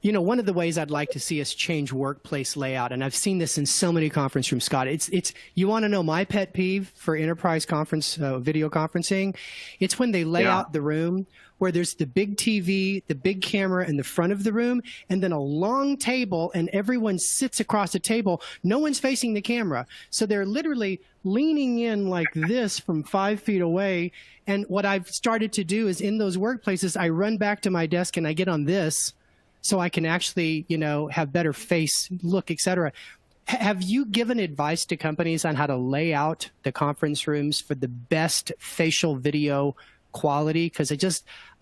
One of the ways I'd like to see us change workplace layout, and I've seen this in so many conference rooms, Scott, it's you want to know my pet peeve for enterprise conference, video conferencing? It's when they lay out the room where there's the big TV, the big camera in the front of the room, and then a long table, and everyone sits across the table. No one's facing the camera. So they're literally leaning in like this from 5 feet away. And what I've started to do is in those workplaces, I run back to my desk and I get on this so I can actually, have better face look, et cetera. Have you given advice to companies on how to lay out the conference rooms for the best facial video quality? Because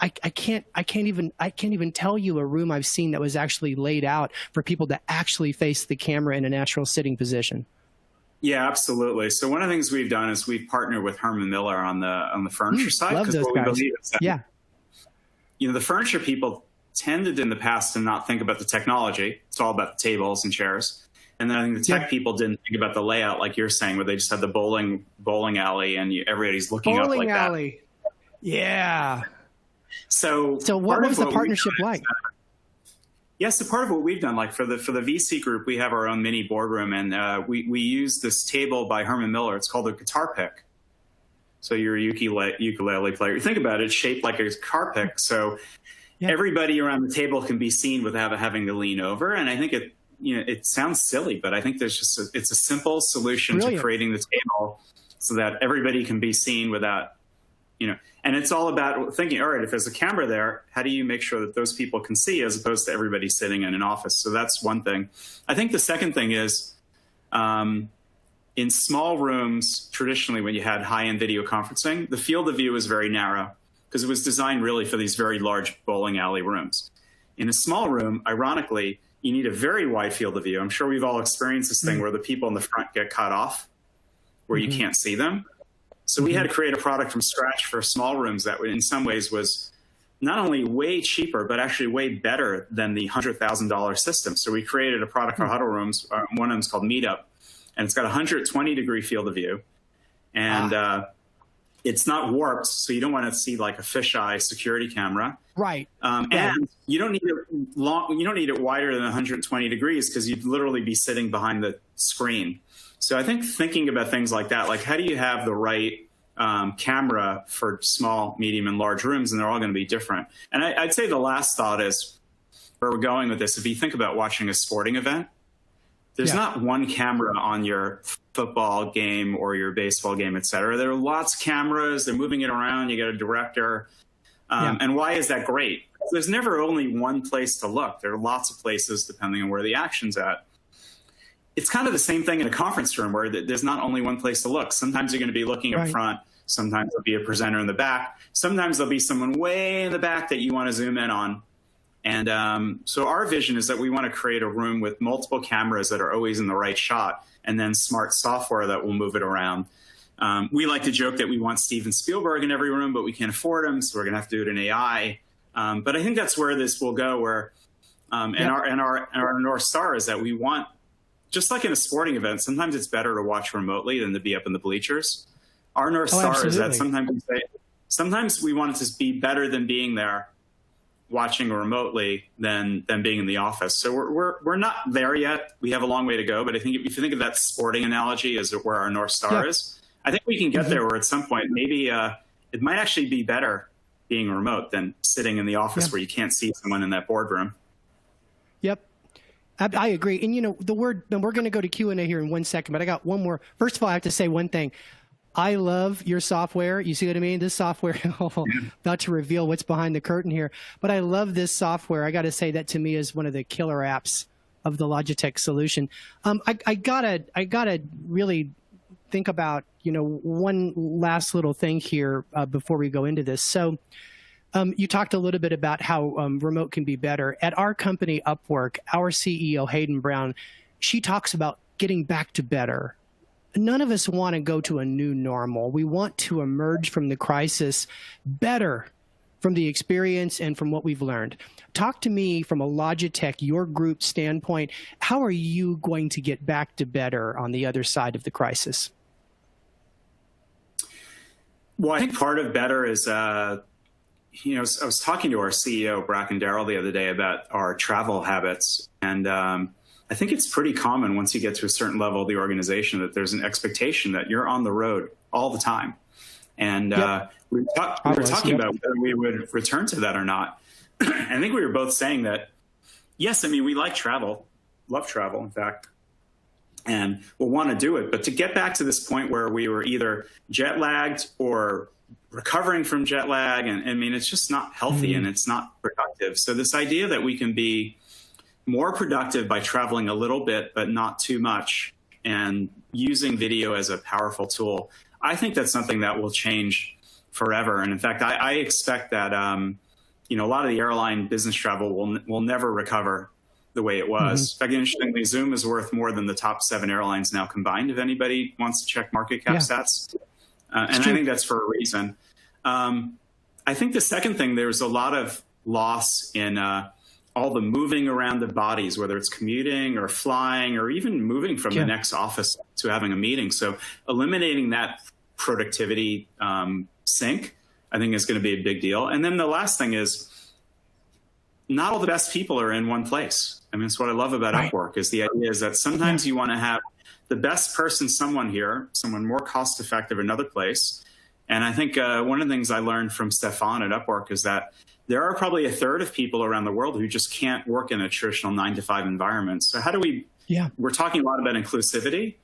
I can't even tell you a room I've seen that was actually laid out for people to actually face the camera in a natural sitting position. Yeah, absolutely. So one of the things we've done is we've partnered with Herman Miller on the furniture side. Love those what guys. We believe is that, the furniture people tended in the past to not think about the technology. It's all about the tables and chairs. And then I think the tech people didn't think about the layout, like you're saying, where they just had the bowling alley and everybody's looking up like alley. That. Yeah. So what was the partnership like? Yes, so part of what we've done, like for the VC group, we have our own mini boardroom, and we use this table by Herman Miller. It's called a guitar pick. So you're a ukulele player. You think about it, it's shaped like a guitar pick. So everybody around the table can be seen without having to lean over. And I think it sounds silly, but I think it's a simple solution to creating the table so that everybody can be seen without, and it's all about thinking, all right, if there's a camera there, how do you make sure that those people can see as opposed to everybody sitting in an office? So that's one thing. I think the second thing is in small rooms, traditionally when you had high-end video conferencing, the field of view was very narrow because it was designed really for these very large bowling alley rooms. In a small room, ironically, you need a very wide field of view. I'm sure we've all experienced this thing where the people in the front get cut off, where you can't see them. So we had to create a product from scratch for small rooms that in some ways was not only way cheaper, but actually way better than the $100,000 system. So we created a product for huddle rooms. One of them is called Meetup, and it's got a 120-degree field of view. And it's not warped, so you don't want to see like a fisheye security camera. Right. And you don't need it long. You don't need it wider than 120 degrees because you'd literally be sitting behind the screen. So I think thinking about things like that, like how do you have the right camera for small, medium, and large rooms, and they're all going to be different. And I'd say the last thought is where we're going with this. If you think about watching a sporting event, there's not one camera on your football game or your baseball game, et cetera. There are lots of cameras. They're moving it around. You got a director. And why is that great? There's never only one place to look. There are lots of places depending on where the action's at. It's kind of the same thing in a conference room where there's not only one place to look. Sometimes you're going to be looking up front. Sometimes there'll be a presenter in the back. Sometimes there'll be someone way in the back that you want to zoom in on. And so our vision is that we want to create a room with multiple cameras that are always in the right shot, and then smart software that will move it around. We like to joke that we want Steven Spielberg in every room, but we can't afford him, so we're going to have to do it in AI. But I think that's where this will go. Where our North Star is that we want, just like in a sporting event, sometimes it's better to watch remotely than to be up in the bleachers. Our North Star is that sometimes we want it to be better than being there, watching remotely than being in the office. So we're not there yet. We have a long way to go. But I think if you think of that sporting analogy as where our North Star is, I think we can get there where at some point maybe it might actually be better being remote than sitting in the office where you can't see someone in that boardroom. Yep. I agree. And, and we're going to go to Q&A here in 1 second, but I got one more. First of all, I have to say one thing. I love your software. You see what I mean? This software, not to reveal what's behind the curtain here, but I love this software. I got to say that to me is one of the killer apps of the Logitech solution. I gotta really think about, one last little thing here before we go into this. So you talked a little bit about how remote can be better. At our company, UpWork, our CEO, Hayden Brown, she talks about getting back to better. None of us want to go to a new normal. We want to emerge from the crisis better from the experience and from what we've learned. Talk to me from a Logitech, your group standpoint. How are you going to get back to better on the other side of the crisis? Well, I think part of better is, I was talking to our CEO, Bracken Darrell, the other day about our travel habits. And I think it's pretty common once you get to a certain level of the organization that there's an expectation that you're on the road all the time. And we were talking about whether we would return to that or not. I think we were both saying that, yes, we like travel, love travel, in fact, and we'll want to do it. But to get back to this point where we were either jet lagged or recovering from jet lag, and it's just not healthy and it's not productive. So this idea that we can be more productive by traveling a little bit, but not too much, and using video as a powerful tool, I think that's something that will change forever. And in fact, I expect that, a lot of the airline business travel will never recover the way it was. In fact, interestingly, Zoom is worth more than the top 7 airlines now combined, if anybody wants to check market cap stats. And I think that's for a reason. I think the second thing, there's a lot of loss in all the moving around the bodies, whether it's commuting or flying or even moving from the next office to having a meeting. So eliminating that productivity sink, I think, is going to be a big deal. And then the last thing is, not all the best people are in one place. It's what I love about UpWork, is the idea is that sometimes you want to have the best person, someone more cost effective, another place. And I think one of the things I learned from Stefan at UpWork is that there are probably a third of people around the world who just can't work in a traditional 9-to-5 environment. So how do we, we're talking a lot about inclusivity.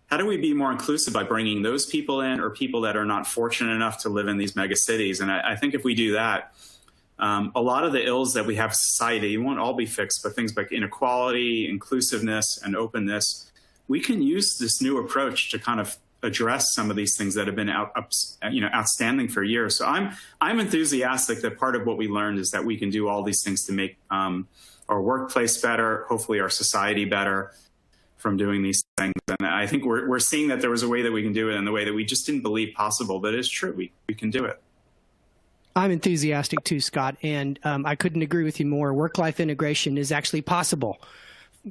How do we be more inclusive by bringing those people in, or people that are not fortunate enough to live in these mega cities? And I think if we do that, a lot of the ills that we have in society won't all be fixed, but things like inequality, inclusiveness, and openness, we can use this new approach to kind of address some of these things that have been outstanding for years. So I'm enthusiastic that part of what we learned is that we can do all these things to make our workplace better, hopefully our society better from doing these things. And I think we're seeing that there was a way that we can do it in the way that we just didn't believe possible, but it's true. We can do it. I'm enthusiastic too, Scott, and I couldn't agree with you more. Work-life integration is actually possible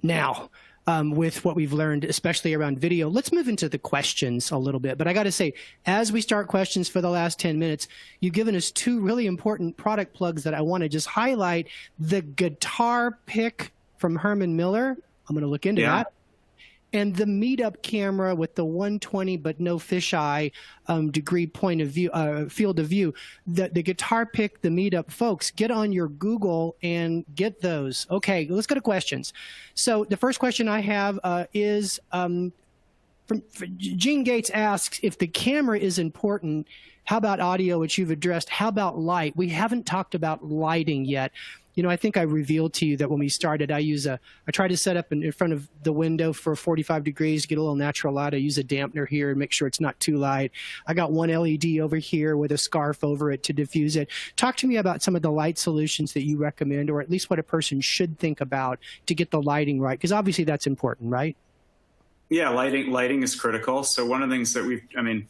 now. With what we've learned, especially around video. Let's move into the questions a little bit. But I got to say, as we start questions for the last 10 minutes, you've given us 2 really important product plugs that I want to just highlight. The guitar pick from Herman Miller. I'm going to look into that. And the meetup camera with the 120 but no fisheye degree point of view, field of view, the guitar pick, the meetup folks, get on your Google and get those. Okay, let's go to questions. So the first question I have is from Gene Gates asks, if the camera is important, how about audio, which you've addressed? How about light? We haven't talked about lighting yet. You know, I think I revealed to you that when we started, I try to set up in front of the window for 45 degrees, get a little natural light. I use a dampener here and make sure it's not too light. I got one LED over here with a scarf over it to diffuse it. Talk to me about some of the light solutions that you recommend, or at least what a person should think about to get the lighting right, because obviously that's important, right? Yeah, lighting is critical. So one of the things that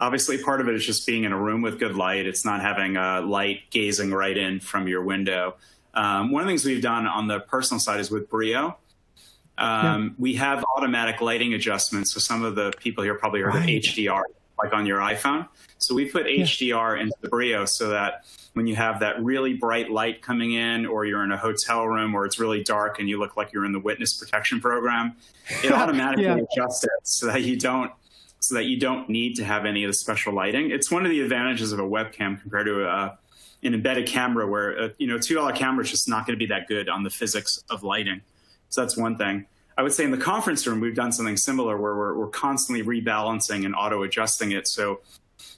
obviously part of it is just being in a room with good light. It's not having a light gazing right in from your window. One of the things we've done on the personal side is with Brio. We have automatic lighting adjustments. So some of the people here probably heard of HDR, like on your iPhone. So we put HDR into the Brio so that when you have that really bright light coming in, or you're in a hotel room where it's really dark and you look like you're in the witness protection program, it automatically adjusts it so that you don't need to have any of the special lighting. It's one of the advantages of a webcam compared to an embedded camera where a $2 camera is just not going to be that good on the physics of lighting. So that's one thing. I would say in the conference room, we've done something similar where we're constantly rebalancing and auto-adjusting it. So,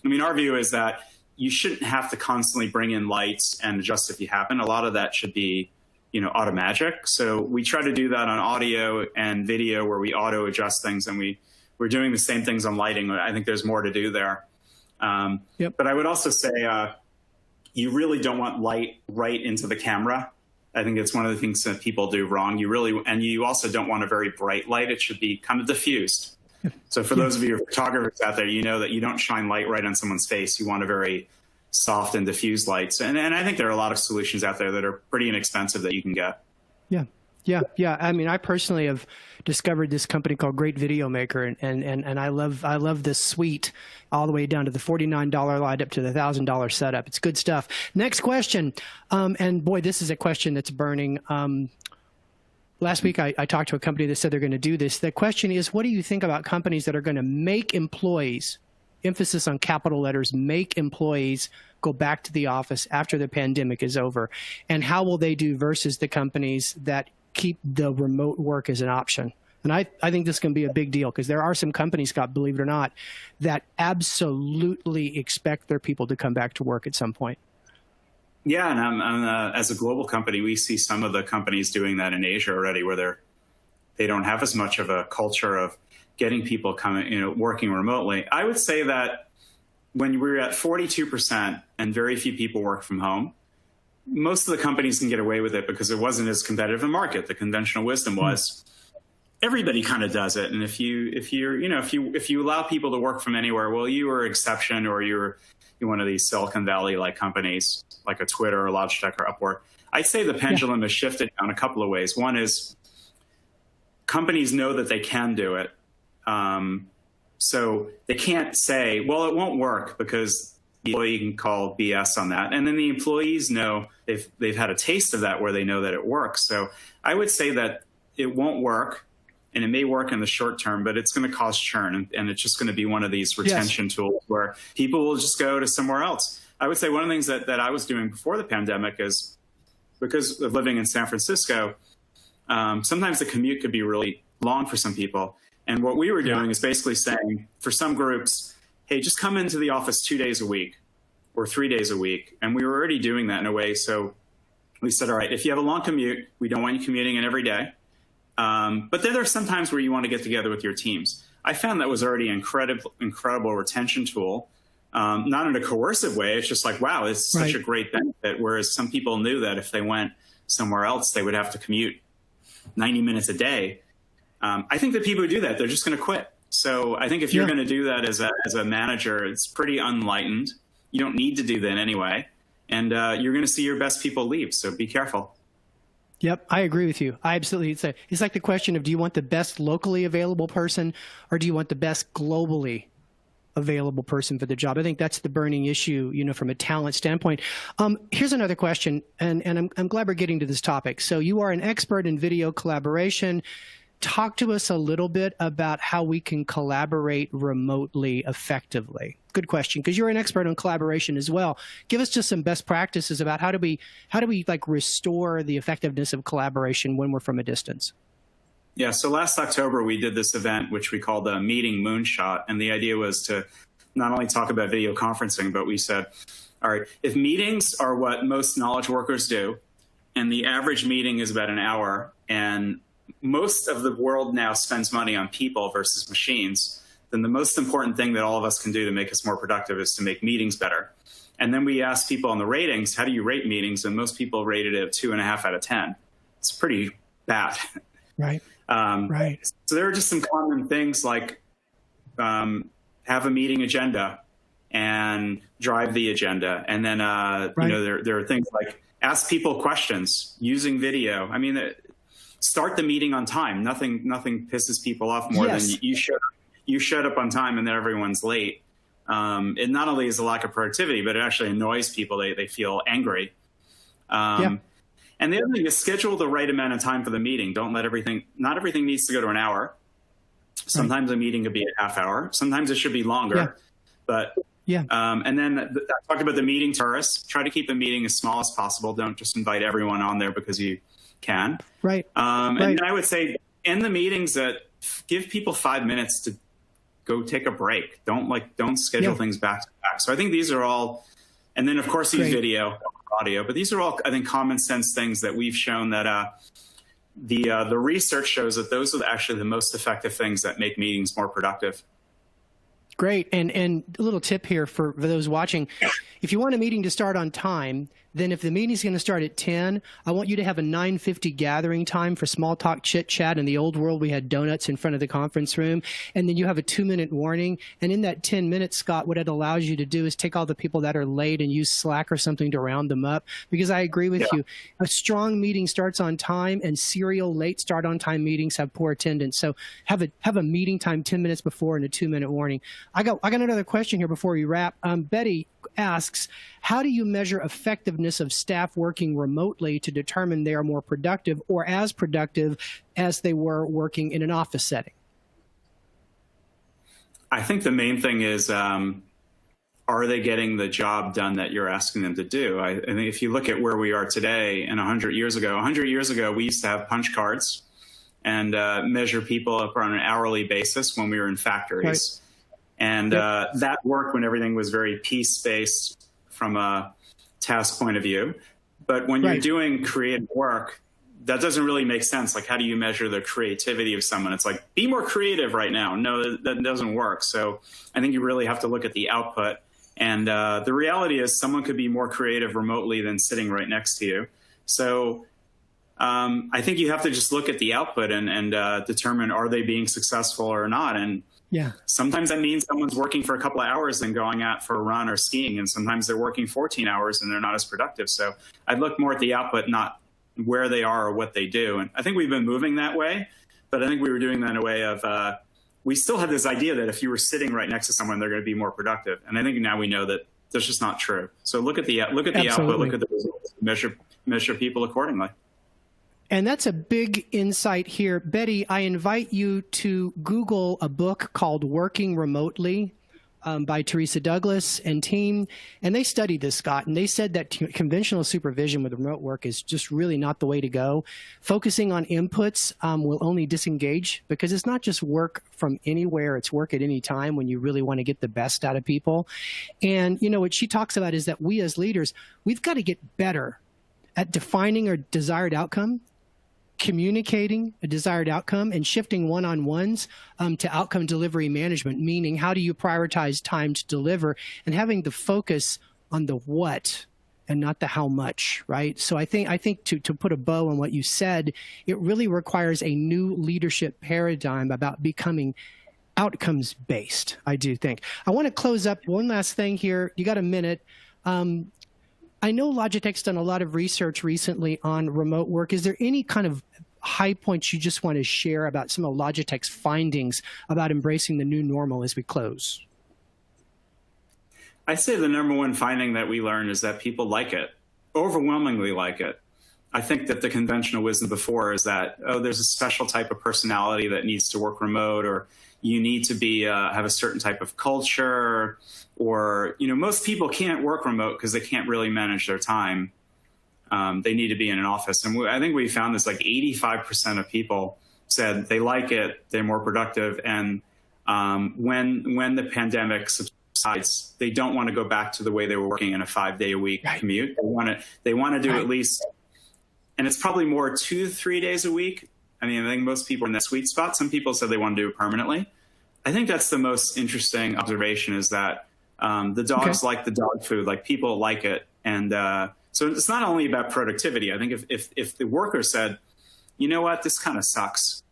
our view is that you shouldn't have to constantly bring in lights and adjust if you happen. A lot of that should be, automagic. So we try to do that on audio and video where we auto-adjust things, and we're doing the same things on lighting. I think there's more to do there. But I would also say you really don't want light right into the camera. I think it's one of the things that people do wrong. And you also don't want a very bright light. It should be kind of diffused. So for those of you photographers out there, you know that you don't shine light right on someone's face. You want a very soft and diffused lights. And I think there are a lot of solutions out there that are pretty inexpensive that you can get. Yeah. I personally have discovered this company called Great Video Maker, and I love this suite all the way down to the $49 light up to the $1,000 setup. It's good stuff. Next question, and boy, this is a question that's burning. Last week, I talked to a company that said they're going to do this. The question is, what do you think about companies that are going to make employees, emphasis on capital letters, make employees go back to the office after the pandemic is over? And how will they do versus the companies that keep the remote work as an option? And I think this can be a big deal, because there are some companies, Scott, believe it or not, that absolutely expect their people to come back to work at some point. Yeah, and as a global company, we see some of the companies doing that in Asia already, where they don't have as much of a culture of getting people coming, working remotely. I would say that when we're at 42% and very few people work from home, most of the companies can get away with it because it wasn't as competitive a market. The conventional wisdom was everybody kind of does it, and if you allow people to work from anywhere, well, you are an exception, or you're one of these Silicon Valley like companies like a Twitter or Logitech or UpWork. I'd say the pendulum has shifted in a couple of ways. One is companies know that they can do it. So they can't say, well, it won't work, because the employee can call BS on that. And then the employees know they've had a taste of that where they know that it works. So I would say that it won't work, and it may work in the short term, but it's going to cause churn. And it's just going to be one of these retention tools where people will just go to somewhere else. I would say one of the things that I was doing before the pandemic is, because of living in San Francisco, sometimes the commute could be really long for some people. And what we were doing is basically saying, for some groups, hey, just come into the office 2 days a week or 3 days a week. And we were already doing that in a way. So we said, all right, if you have a long commute, we don't want you commuting in every day. But then there are some times where you want to get together with your teams. I found that was already an incredible retention tool, not in a coercive way. It's just like, wow, it's such a great benefit. Whereas some people knew that if they went somewhere else, they would have to commute 90 minutes a day. I think that people who do that, they're just going to quit. So I think if you're going to do that as a manager, it's pretty unenlightened. You don't need to do that anyway. And you're going to see your best people leave. So be careful. Yep, I agree with you. I absolutely. It's like the question of, do you want the best locally available person, or do you want the best globally available person for the job? I think that's the burning issue, from a talent standpoint. Here's another question, and I'm glad we're getting to this topic. So you are an expert in video collaboration. talk to us a little bit about how we can collaborate remotely effectively? Good question, because you're an expert on collaboration as well. Give us just some best practices about how do we like restore the effectiveness of collaboration when we're from a distance? Yeah, so last October we did this event which we called a meeting moonshot, and the idea was to not only talk about video conferencing, but we said, all right, if meetings are what most knowledge workers do, and the average meeting is about an hour, and most of the world now spends money on people versus machines, then the most important thing that all of us can do to make us more productive is to make meetings better. And then we asked people on the ratings, how do you rate meetings? And most people rated it 2.5 out of 10. It's pretty bad. Right. Right. So there are just some common things like have a meeting agenda and drive the agenda. And then, you know, there are things like ask people questions using video. I mean, start the meeting on time. Nothing pisses people off more than you showed up on time and then everyone's late. It not only is a lack of productivity, but it actually annoys people. They feel angry. And the other thing is schedule the right amount of time for the meeting. Don't let not everything needs to go to an hour. Sometimes a meeting could be a half hour. Sometimes it should be longer. But and then I talked about the meeting tourists. Try to keep the meeting as small as possible. Don't just invite everyone on there because you can. And I would say in the meetings that give people 5 minutes to go take a break. Don't schedule things back to back. So I think these are all, and then of course use video, audio, but these are all, I think, common sense things that we've shown that the research shows that those are actually the most effective things that make meetings more productive. Great. And a little tip here for those watching. If you want a meeting to start on time, then if the meeting's going to start at 10, I want you to have a 9:50 gathering time for small talk, chit chat. In the old world, we had donuts in front of the conference room. And then you have a 2-minute warning. And in that 10 minutes, Scott, what it allows you to do is take all the people that are late and use Slack or something to round them up. Because I agree with you. A strong meeting starts on time, and serial late start on time meetings have poor attendance. So have a meeting time 10 minutes before and a 2-minute warning. I got another question here before we wrap. Betty asks, how do you measure effectiveness of staff working remotely to determine they are more productive or as productive as they were working in an office setting? I think the main thing is, are they getting the job done that you're asking them to do? I think if you look at where we are today and 100 years ago, we used to have punch cards and measure people up on an hourly basis when we were in factories. And that worked when everything was very piece-based from a task point of view. But when you're doing creative work, that doesn't really make sense. Like, how do you measure the creativity of someone? It's like, be more creative right now. No, that doesn't work. So I think you really have to look at the output. And the reality is someone could be more creative remotely than sitting right next to you. So I think you have to just look at the output and determine, are they being successful or not? And sometimes that means someone's working for a couple of hours and going out for a run or skiing, and sometimes they're working 14 hours and they're not as productive. So I'd look more at the output, not where they are or what they do. And I think we've been moving that way, but I think we were doing that in a way of, we still had this idea that if you were sitting right next to someone, they're going to be more productive. And I think now we know that that's just not true. So look at the output, look at the results, measure people accordingly. And that's a big insight here. Betty, I invite you to Google a book called Working Remotely by Teresa Douglas and team. And they studied this, Scott, and they said that conventional supervision with remote work is just really not the way to go. Focusing on inputs will only disengage, because it's not just work from anywhere, it's work at any time when you really want to get the best out of people. And, you know, what she talks about is that we as leaders, we've got to get better at defining our desired outcome, communicating a desired outcome, and shifting one-on-ones to outcome delivery management, meaning how do you prioritize time to deliver, and having the focus on the what and not the how much, right? So I think to put a bow on what you said, it really requires a new leadership paradigm about becoming outcomes-based, I do think. I want to close up one last thing here. You got a minute. I know Logitech's done a lot of research recently on remote work. Is there any kind of high points you just want to share about some of Logitech's findings about embracing the new normal as we close? I'd say the number one finding that we learned is that people like it, overwhelmingly like it. I think that the conventional wisdom before is that, oh, there's a special type of personality that needs to work remote, or you need to be have a certain type of culture, or most people can't work remote because they can't really manage their time. They need to be in an office, and I think we found this, like 85% of people said they like it, they're more productive, and when the pandemic subsides, they don't want to go back to the way they were working in a 5-day-a-week commute. They want to do at least, and it's probably more 2 to 3 days a week. I mean, I think most people are in that sweet spot. Some people said they want to do it permanently. I think that's the most interesting observation, is that the dogs like the dog food, like people like it. And so it's not only about productivity. I think if the worker said, you know what, this kind of sucks,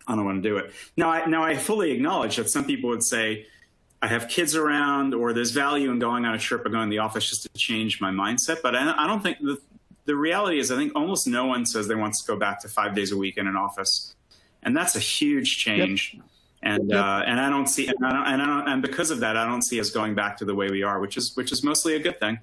I don't want to do it. Now I fully acknowledge that some people would say, I have kids around, or there's value in going on a trip or going to the office just to change my mindset. But I don't think the reality is, I think almost no one says they want to go back to 5 days a week in an office, and that's a huge change. Yep. And I don't see, and because of that, I don't see us going back to the way we are, which is mostly a good thing.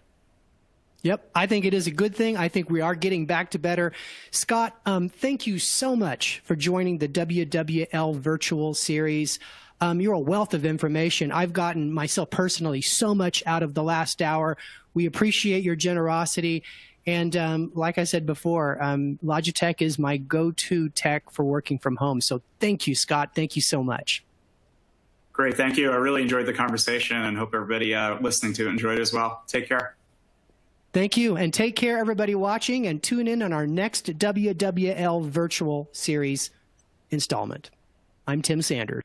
Yep, I think it is a good thing. I think we are getting back to better. Scott, thank you so much for joining the WWL virtual series. You're a wealth of information. I've gotten myself personally so much out of the last hour. We appreciate your generosity. And like I said before, Logitech is my go-to tech for working from home. So thank you, Scott. Thank you so much. Great. Thank you. I really enjoyed the conversation, and hope everybody listening to it enjoyed it as well. Take care. Thank you. And take care, everybody watching, and tune in on our next WWL virtual series installment. I'm Tim Sanders.